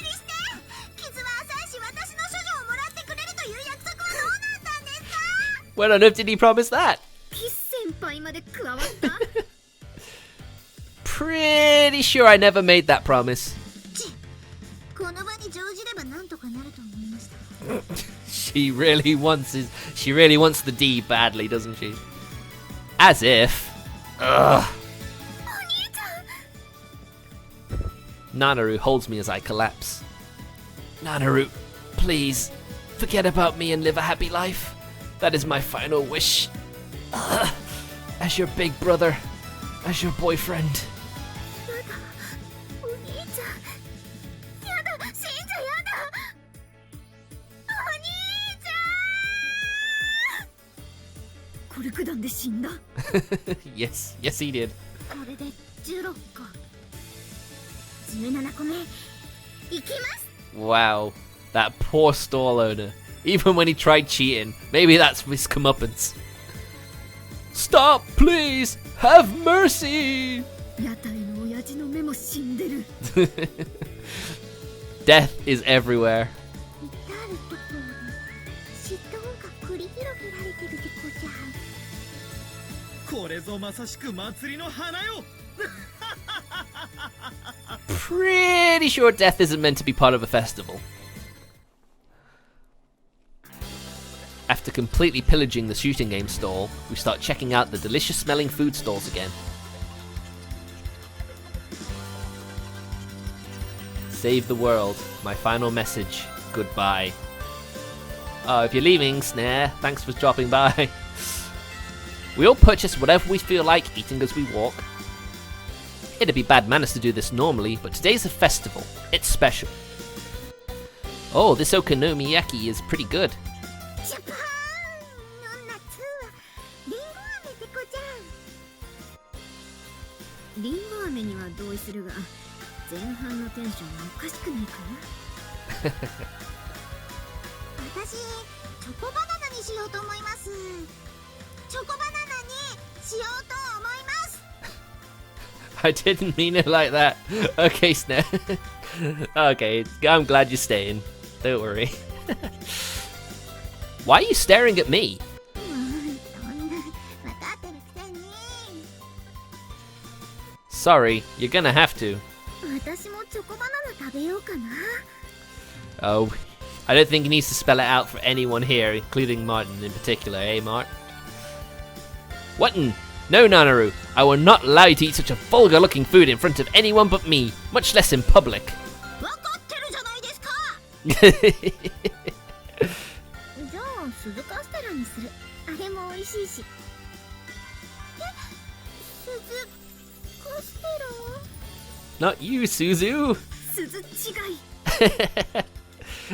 りして。傷は浅いし、私の処女をもらってくれるという約束はどうなったんですか？ When on earth did he promise that? キス先輩まで加わった。Pretty sure I never made that promise. この場に乗じればなんとかなると思いました。 She really wants the D badly, doesn't she? As if. Ugh. お兄ちゃん。 Nanaru holds me as I collapse. Nanaru, please, forget about me and live a happy life. That is my final wish. As your big brother, as your boyfriend. やだお兄ちゃんやだ死んじゃやだお兄ちゃんコルク弾で死んだ Yes, yes he did. これで16個17個目いきます Wow, that poor stall owner. Even when he tried cheating, maybe that's his comeuppance. Stop, please! Have mercy! 屋台の親父の目も死んでる Death is everywhere. 至るところに嫉妬が繰り広げられてるでごじゃこれぞまさしく祭りの花よ Pretty sure death isn't meant to be part of a festival. After completely pillaging the shooting game stall, we start checking out the delicious smelling food stalls again. Save the world. My final message. Goodbye. Oh, if you're leaving, Snare, thanks for dropping by. We all purchase whatever we feel like eating as we walk. It'd be bad manners to do this normally, but today's a festival. It's special. Oh, this okonomiyaki is pretty good. ジャパンの夏はリンゴ飴でごじゃんリンゴ飴には同意するが前半のテンションはおかしくないか私チョコバナナにしようと思いますチョコバナナにしようと思います I didn't mean it like that. Okay, Snare. Okay, I'm glad you're staying. Don't worry. Why are you staring at me? そんな分かってるくせに Sorry, you're gonna have to. 私もチョコバナナ食べようかな Oh, I don't think he needs to spell it out for anyone here, including Martin in particular, eh, Mart? What? No, Nanaru, I will not allow you to eat such a vulgar-looking food in front of anyone but me, much less in public. 分かってるじゃないですかじゃあ鈴カステラにするあれも美味しいし鈴カステ Not you, Suzu! ラ鈴違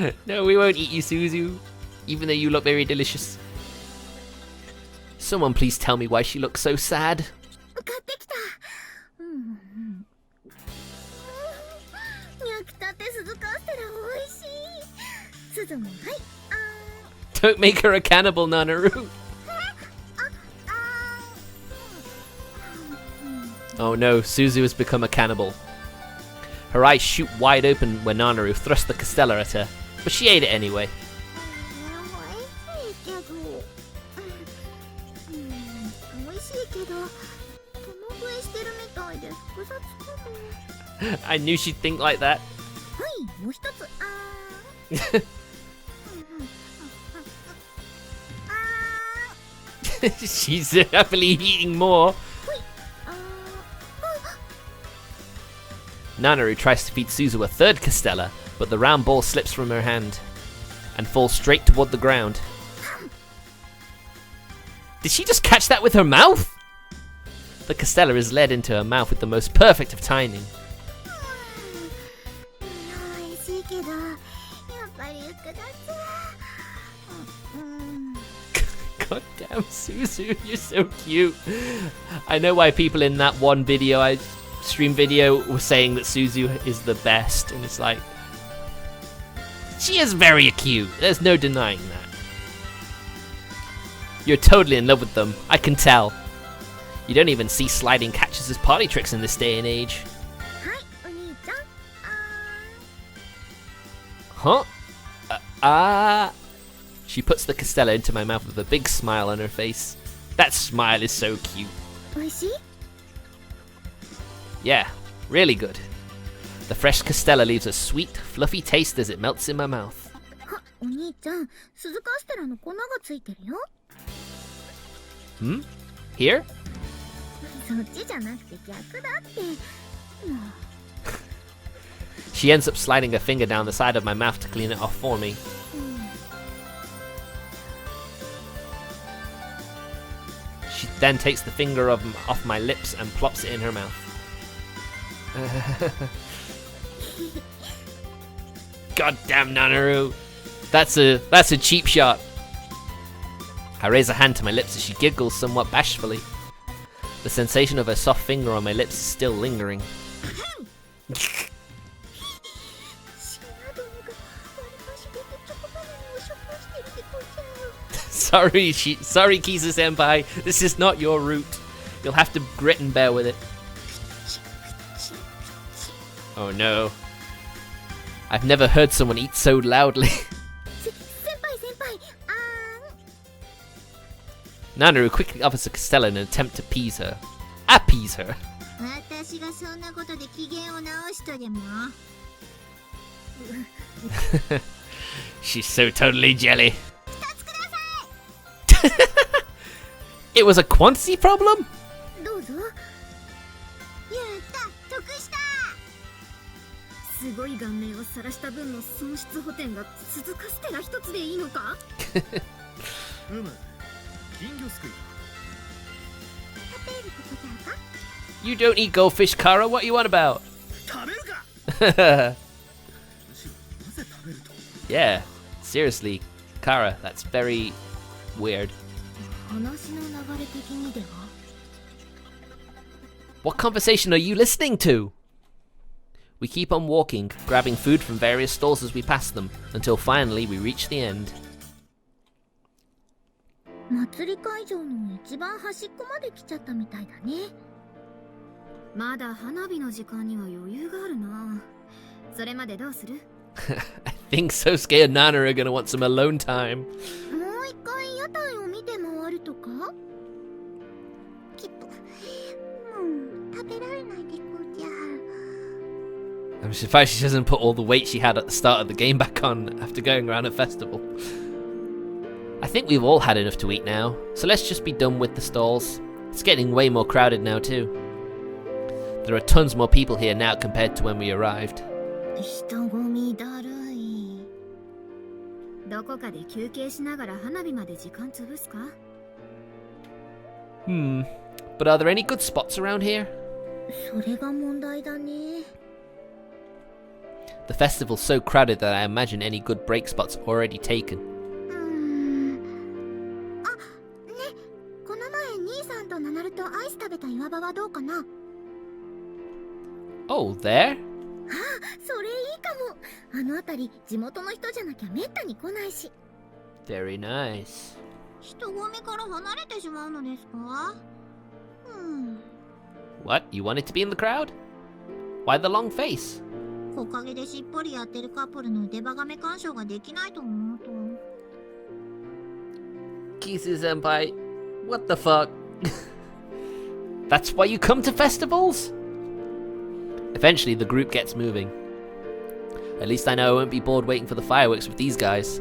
い No, we won't eat you, Suzu, even though you look very delicious. Someone please tell me why she looks so sad. 買ってきた焼きたて鈴カステラ美味しい鈴もはい Don't make her a cannibal, Nanaru. Oh no, Suzu has become a cannibal. Her eyes shoot wide open when Nanaru thrusts the castella at her, but she ate it anyway. 美味しいけど美味しいけど手も食いしてるみたいで複雑かも I knew she'd think like that. はいもう一つShe's happily eating more. Nanaru tries to feed Suzu a third castella, but the round ball slips from her hand and falls straight toward the ground. Did she just catch that with her mouth? The castella is led into her mouth with the most perfect of timing. 美味しいけどやっぱり複雑God damn, Suzu, you're so cute. I know why people in that one video, stream video, were saying that Suzu is the best, and it's like, she is very cute. There's no denying that. You're totally in love with them, I can tell. You don't even see sliding catches as party tricks in this day and age. はいお兄ちゃん Huh? She puts the castella into my mouth with a big smile on her face. That smile is so cute. 美味しい Yeah, really good. The fresh castella leaves a sweet, fluffy taste as it melts in my mouth. あお兄ちゃん鈴カステラの粉がついてるよ Hmm? Here? そっちじゃなくて逆だってもう She ends up sliding her finger down the side of my mouth to clean it off for me. then takes the finger off my lips and plops it in her mouth. God damn, Nanaru. That's a cheap shot. I raise a hand to my lips as she giggles somewhat bashfully. The sensation of her soft finger on my lips is still lingering. Sorry, Kisa-senpai. This is not your route. You'll have to grit and bear with it. Oh no. I've never heard someone eat so loudly. Nanaru quickly offers Castella in an attempt to appease her. She's so totally jelly. It was a quantity problem? You don't eat goldfish, Kara. What are you on about? Yeah, seriously, Kara, that's very weird. What conversation are you listening to? We keep on walking, grabbing food from various stalls as we pass them, until finally we reach the end. 祭り会場の一番端っこまで来ちゃったみたいだね。まだ花火の時間には余裕があるな。それまでどうする？ I think Sousuke and Nana are gonna want some alone time. もう一回屋台を見て回るとか？きっと、食べられないでこうじゃ。I'm surprised she doesn't put all the weight she had at the start of the game back on after going around a festival. I think we've all had enough to eat now, so let's just be done with the stalls. It's getting way more crowded now too. There are tons more people here now compared to when we arrived. 人混みだるい。どこかで休憩しながら花火まで時間潰すか？ But are there any good spots around here? それが問題だね。 The festival's so crowded that I imagine any good break spots are already taken. この前兄さんとナナルとアイス食べた岩場はどうかな？ Oh, there? それいいかも。あの辺り地元の人じゃなきゃめったに来ないし。 Very nice. 人混みから離れてしまうのですか？What? You wanted to be in the crowd? Why the long face? 木陰でしっぽりやってるカップルのデバガメ鑑賞ができないと思うと。Kisu-senpai, what the fuck? That's why you come to festivals? Eventually, the group gets moving. At least I know I won't be bored waiting for the fireworks with these guys.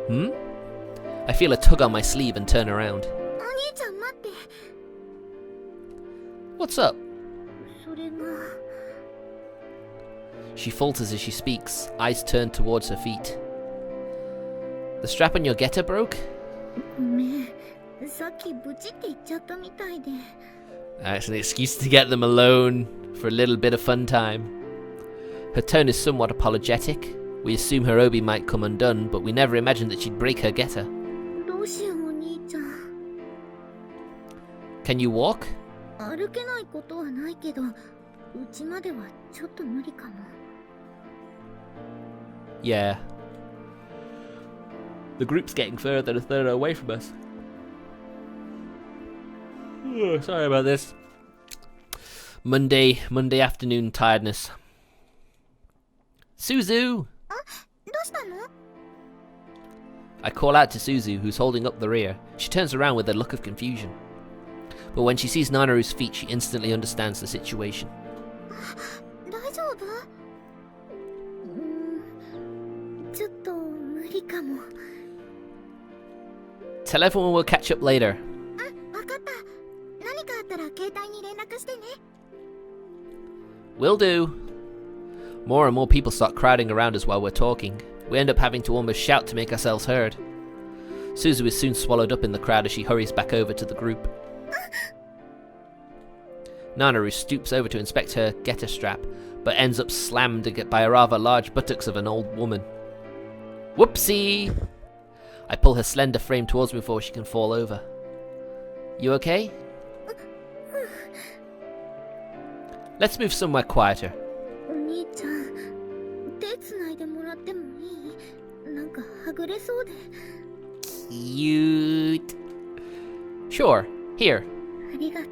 I feel a tug on my sleeve and turn around. What's up? She falters as she speaks, eyes turned towards her feet. The strap on your getter broke? That's an excuse to get them alone for a little bit of fun time. Her tone is somewhat apologetic. We assume her obi might come undone, but we never imagined that she'd break her getter. Can you walk? Yeah. The group's getting further and further away from us. Oh, sorry about this. Monday afternoon tiredness. Suzu! I call out to Suzu, who's holding up the rear. She turns around with a look of confusion. But when she sees Nanaru's feet, she instantly understands the situation. Tell everyone we'll catch up later. Will do. More and more people start crowding around us while we're talking. We end up having to almost shout to make ourselves heard. Suzu is soon swallowed up in the crowd as she hurries back over to the group. Nanaru stoops over to inspect her getter strap, but ends up slammed by a rather large buttocks of an old woman. Whoopsie! I pull her slender frame towards me before she can fall over. You okay? Let's move somewhere quieter. お兄ちゃん、手繋いでもらってもいい？なんかはぐれそうで。Cute. Sure, here. ありがと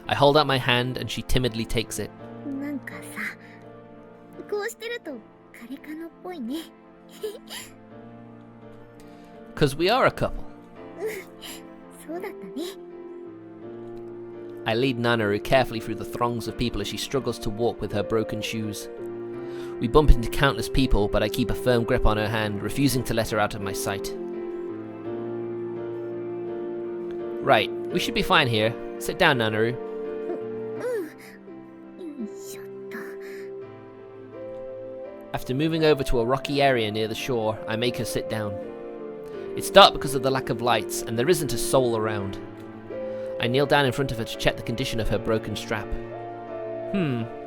I hold out my hand and she timidly takes it. う。なんかさ、こうしてるとカレカノっぽいね。Cause we are a couple. そうだったね。I lead Nanaru carefully through the throngs of people as she struggles to walk with her broken shoes. We bump into countless people, but I keep a firm grip on her hand, refusing to let her out of my sight. Right, we should be fine here. Sit down, Nanaru. よいしょっと。 After moving over to a rocky area near the shore, I make her sit down. It's dark because of the lack of lights, and there isn't a soul around. I kneel down in front of her to check the condition of her broken strap.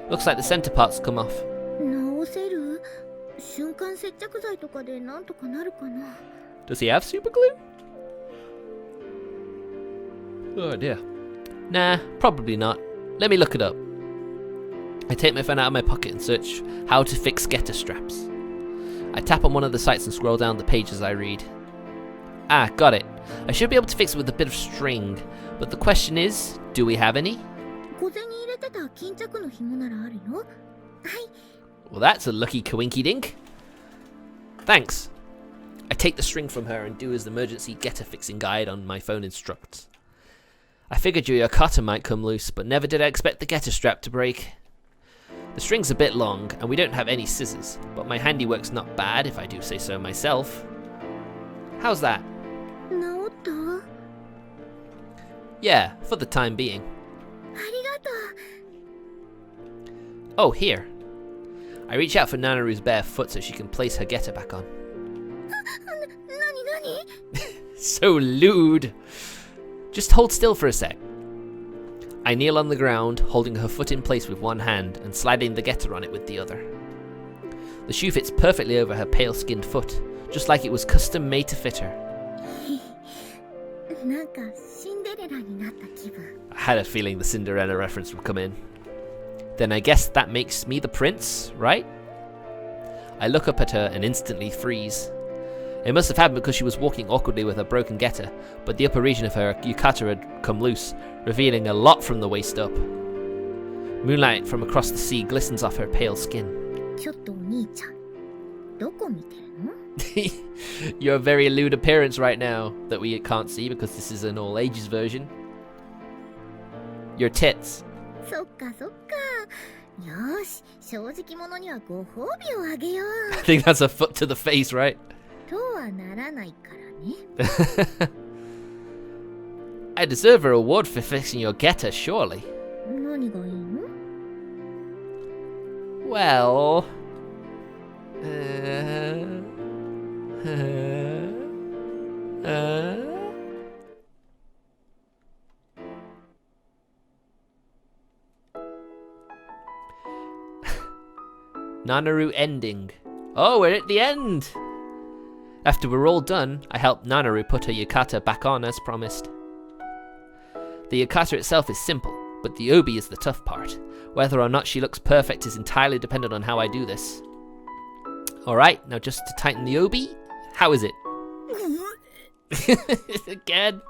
Looks like the center part's come off. 直せる？瞬間接着剤とかでなんとかなるかな。 Does he have super glue? Oh dear. Nah, probably not. Let me look it up. I take my phone out of my pocket and search how to fix getter straps. I tap on one of the sites and scroll down the page as I read. Ah, got it. I should be able to fix it with a bit of string, but the question is, do we have any? 小銭入れてた巾着の紐ならあるよ。はい。 Well, that's a lucky coinky dink. Thanks. I take the string from her and do as the emergency getter fixing guide on my phone instructs. I figured your yukata might come loose, but never did I expect the getter strap to break. The string's a bit long, and we don't have any scissors, but my handiwork's not bad if I do say so myself. How's that? 直った？ Yeah, for the time being. ありがとう。 Oh, here. I reach out for Nanaru's bare foot so she can place her getter back on. なに So lewd. Just hold still for a sec. I kneel on the ground, holding her foot in place with one hand and sliding the getter on it with the other. The shoe fits perfectly over her pale-skinned foot, just like it was custom made to fit her. なんかシンデレラになった気分。 I had a feeling the Cinderella reference would come in. Then I guess that makes me the prince, right? I look up at her and instantly freeze. It must have happened because she was walking awkwardly with her broken getter, but the upper region of her yukata had come loose, revealing a lot from the waist up. Moonlight from across the sea glistens off her pale skin. ちょっとお兄ちゃん、どこ見てるの？ Your very lewd appearance right now that we can't see because this is an all ages version. Your tits. そっかそっか。よーし、正直者にはご褒美をあげよう。 I think that's a foot to the face, right? とはならないからね。 I deserve a reward for fixing your getter, surely. 何がいいの？ Well... Nanaru ending. Oh, we're at the end! After we're all done, I help Nanaru put her yukata back on as promised. The yukata itself is simple, but the obi is the tough part. Whether or not she looks perfect is entirely dependent on how I do this. Alright, now just to tighten the obi. How is it? Again.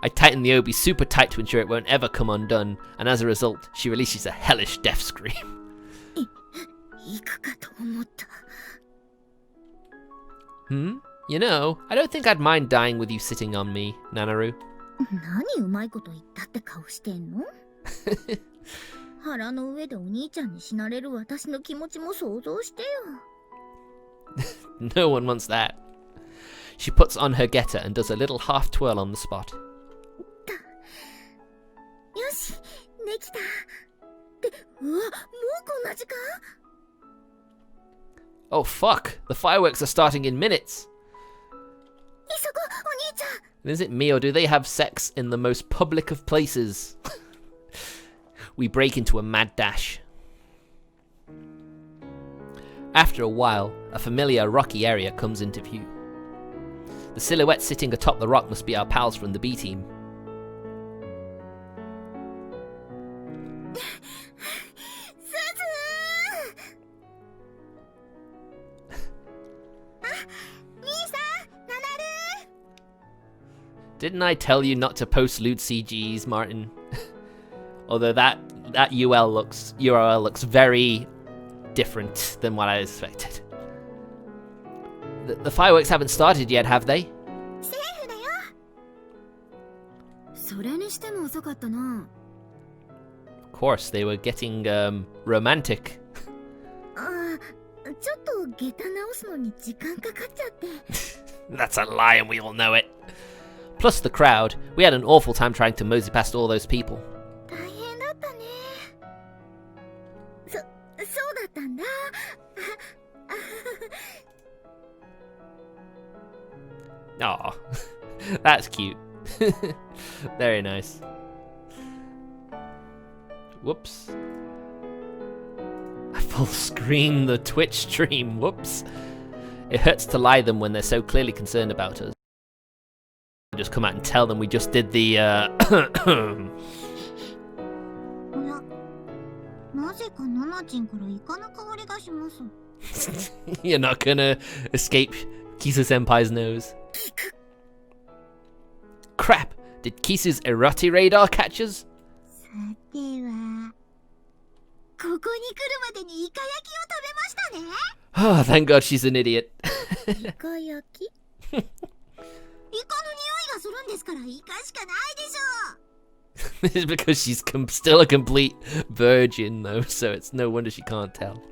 I tighten the obi super tight to ensure it won't ever come undone, and as a result, she releases a hellish death scream. いくかと思った。 You know, I don't think I'd mind dying with you sitting on me, Nanaru. 何うまいこと言ったって顔してんの？腹の上でお兄ちゃんに死なれる私の気持ちも想像してよ。 No one wants that. She puts on her getter and does a little half twirl on the spot. よし、できた。って、うわ、もうこんな時間？ Oh fuck, the fireworks are starting in minutes. Is it me, or do they have sex in the most public of places? We break into a mad dash. After a while, a familiar rocky area comes into view. The silhouette sitting atop the rock must be our pals from the B team. Didn't I tell you not to post lewd CGs, Martin? Although that URL looks very different than what I expected. The fireworks haven't started yet, have they? Of course, they were getting romantic. That's a lie and we all know it. Plus the crowd. We had an awful time trying to mosey past all those people. Aw, that's cute. Very nice. Whoops. I full screen the Twitch stream. Whoops. It hurts to lie them when they're so clearly concerned about us. Just come out and tell them we just did the You're not gonna escape Kisu Senpai's nose. Crap! Did Kisu's Eroti radar catch us? Oh, thank God she's an idiot. This is because she's still a complete virgin, though, so it's no wonder she can't tell.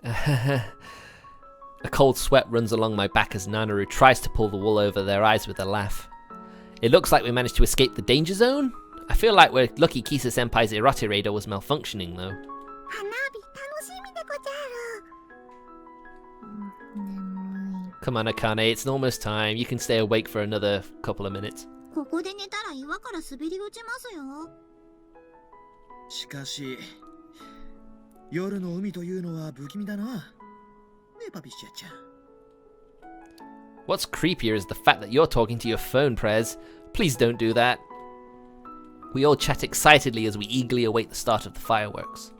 A cold sweat runs along my back as Nanaru tries to pull the wool over their eyes with a laugh. It looks like we managed to escape the danger zone. I feel like we're lucky Kisa Senpai's Eroti radar was malfunctioning, though. Come on, Akane, it's almost time. You can stay awake for another couple of minutes. しかし夜の海というのは不気味だな。ねえ、パピシアちゃん。 What's creepier is the fact that you're talking to your phone, Prez. Please don't do that. We all chat excitedly as we eagerly await the start of the fireworks.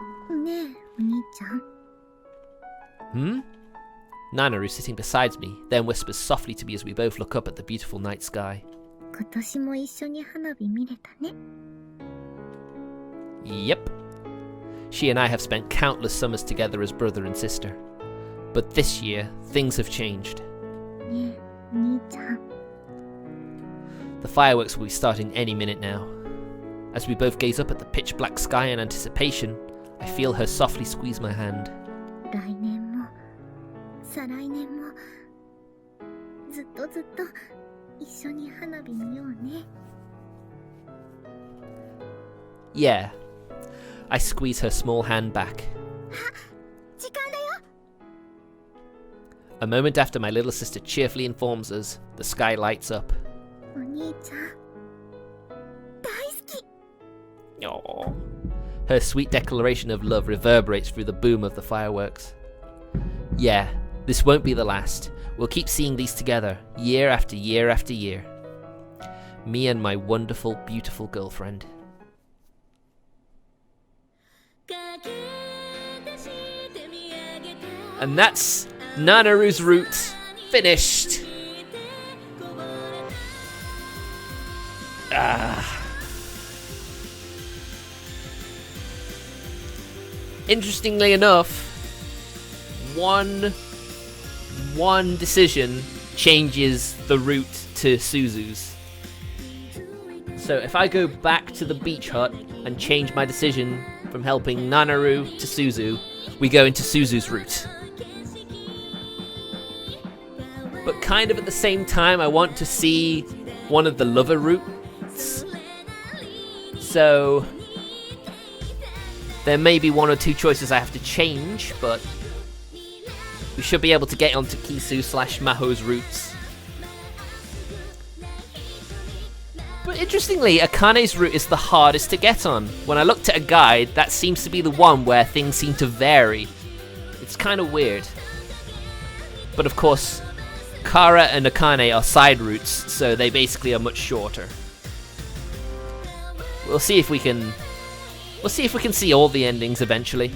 Hmm? Nanaru, sitting beside me, then whispers softly to me as we both look up at the beautiful night sky. Yep. She and I have spent countless summers together as brother and sister. But this year, things have changed. The fireworks will be starting any minute now. As we both gaze up at the pitch black sky in anticipation, I feel her softly squeeze my hand. Yeah. I squeeze her small hand back. A moment after my little sister cheerfully informs us, the sky lights up. Aww. Her sweet declaration of love reverberates through the boom of the fireworks. Yeah, this won't be the last. We'll keep seeing these together, year after year after year. Me and my wonderful, beautiful girlfriend. And that's Nanaru's route finished. Interestingly enough, one decision changes the route to Suzu's. So if I go back to the beach hut and change my decision from helping Nanaru to Suzu, we go into Suzu's route. But kind of at the same time, I want to see one of the lover route roots. So there may be one or two choices I have to change, but we should be able to get onto Kisu/Maho's roots. But interestingly, Akane's route is the hardest to get on. When I looked at a guide, that seems to be the one where things seem to vary. It's kind of weird. But of course, Kara and Akane are side routes, so they basically are much shorter. We'll see if we can see all the endings eventually.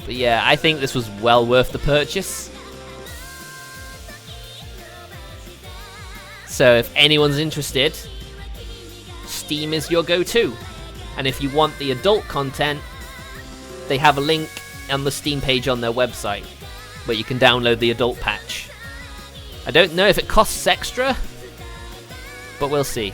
But yeah, I think this was well worth the purchase. So if anyone's interested, Steam is your go-to. And if you want the adult content, they have a link on the Steam page on their website where you can download the adult patch. I don't know if it costs extra, but we'll see.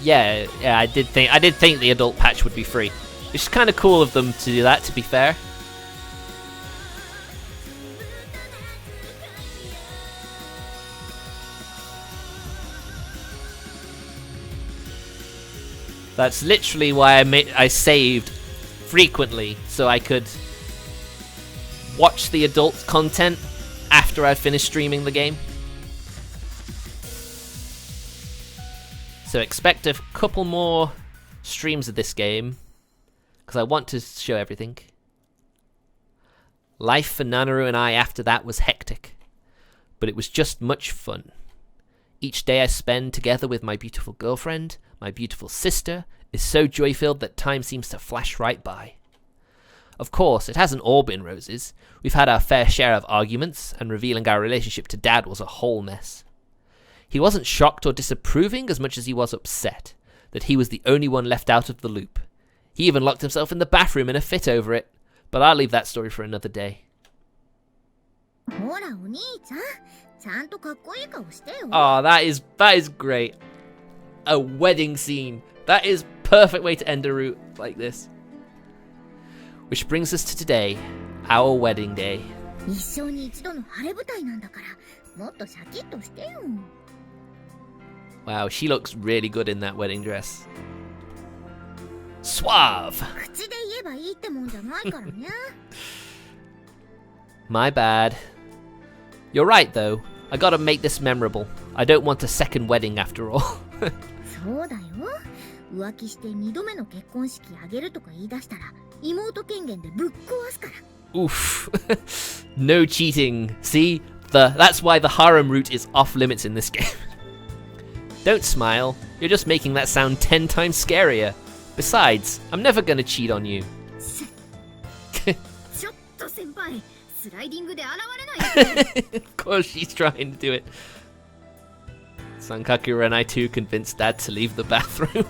Yeah, I did think the adult patch would be free. It's kind of cool of them to do that, to be fair. That's literally why I saved frequently, so I could watch the adult content after I finished streaming the game. So expect a couple more streams of this game, because I want to show everything. Life for Nanaru and I after that was hectic, but it was just much fun. Each day I spend together with my beautiful girlfriend, my beautiful sister, is so joy-filled that time seems to flash right by. Of course, it hasn't all been roses. We've had our fair share of arguments, and revealing our relationship to Dad was a whole mess. He wasn't shocked or disapproving as much as he was upset that he was the only one left out of the loop. He even locked himself in the bathroom in a fit over it, but I'll leave that story for another day. Oh, that is great. A wedding scene. That is perfect way to end a route like this. Which brings us to today, our wedding day. Wow, she looks really good in that wedding dress. Suave! My bad. You're right though, I gotta make this memorable. I don't want a second wedding after all. Oof. No cheating. See? That's why the harem route is off limits in this game. Don't smile. You're just making that sound 10 times scarier. Besides, I'm never gonna cheat on you. Of course she's trying to do it. Sankaku Renai too convinced Dad to leave the bathroom.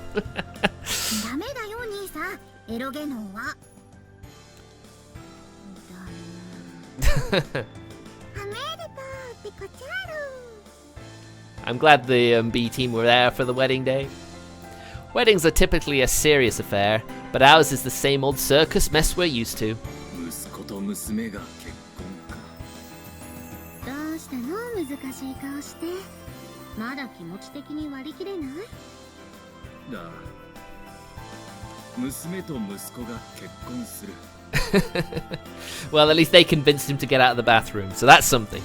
I'm glad the B team were there for the wedding day. Weddings are typically a serious affair, but ours is the same old circus mess we're used to. Well, at least they convinced him to get out of the bathroom, so that's something.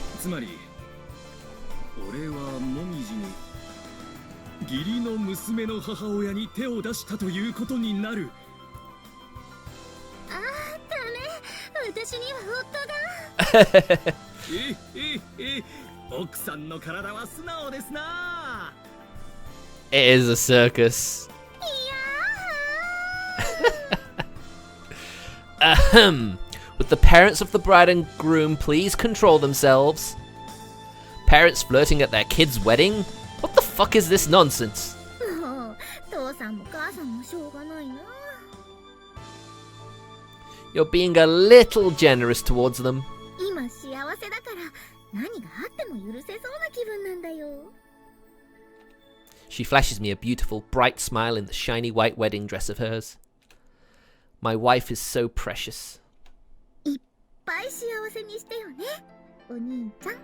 It is a circus. Ahem. Would the parents of the bride and groom please control themselves? Parents flirting at their kid's wedding? What the fuck is this nonsense? You're being a little generous towards them. She flashes me a beautiful, bright smile in the shiny white wedding dress of hers. My wife is so precious. いっぱい幸せにしてよね、お兄ちゃん。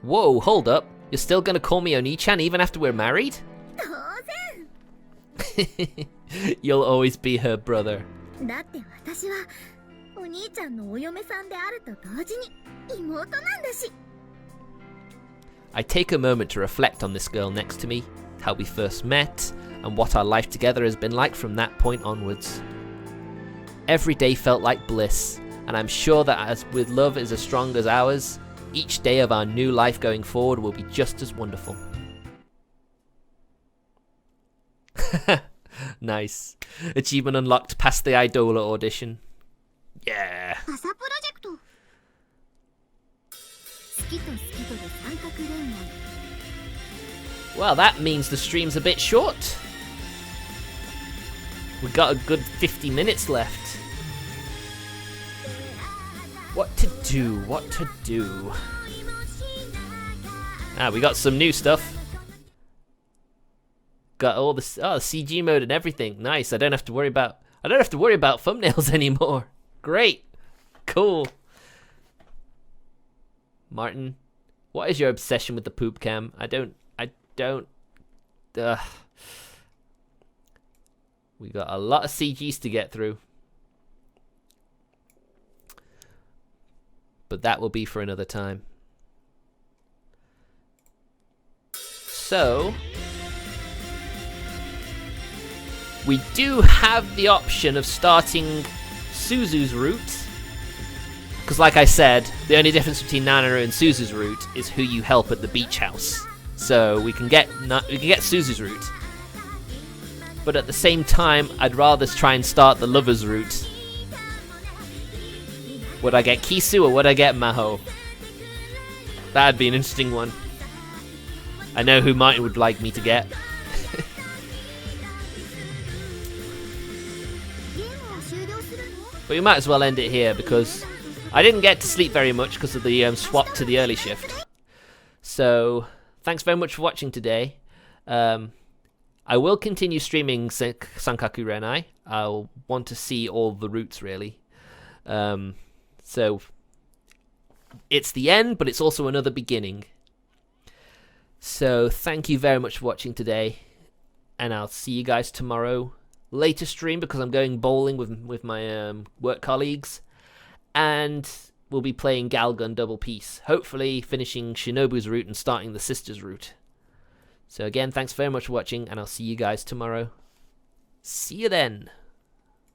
Whoa, hold up. You're still gonna call me Oni-chan even after we're married? 当然。 You'll always be her brother. だって私はお兄ちゃんのお嫁さんであると同時に妹なんだし。 I take a moment to reflect on this girl next to me, how we first met, and what our life together has been like from that point onwards. Every day felt like bliss, and I'm sure that as with love is as strong as ours, each day of our new life going forward will be just as wonderful. Nice. Achievement unlocked past the Idola audition. Yeah. 朝プロジェクト。好きと好きとで三角恋愛。 Well, that means the stream's a bit short. We've got a good 50 minutes left. What to do? What to do? Ah, we got some new stuff. Got all the CG mode and everything. Nice. I don't have to worry about thumbnails anymore. Great. Cool. Martin, what is your obsession with the poop cam? I don't. We got a lot of CGs to get through. But that will be for another time. So, we do have the option of starting Suzu's route. Because like I said, the only difference between Nanaru and Suzu's route is who you help at the beach house. So we can get Suzu's route. But at the same time, I'd rather try and start the lover's route. Would I get Kisu or would I get Maho? That'd be an interesting one. I know who Martin would like me to get. But we might as well end it here because I didn't get to sleep very much because of the swap to the early shift. So, thanks very much for watching today. I will continue streaming Sankaku Renai. I'll want to see all the routes, really. So, it's the end, but it's also another beginning. So, thank you very much for watching today. And I'll see you guys tomorrow. Later stream, because I'm going bowling with my work colleagues. And we'll be playing Galgun Double Piece. Hopefully finishing Shinobu's route and starting the Sisters route. So again, thanks very much for watching, and I'll see you guys tomorrow. See you then!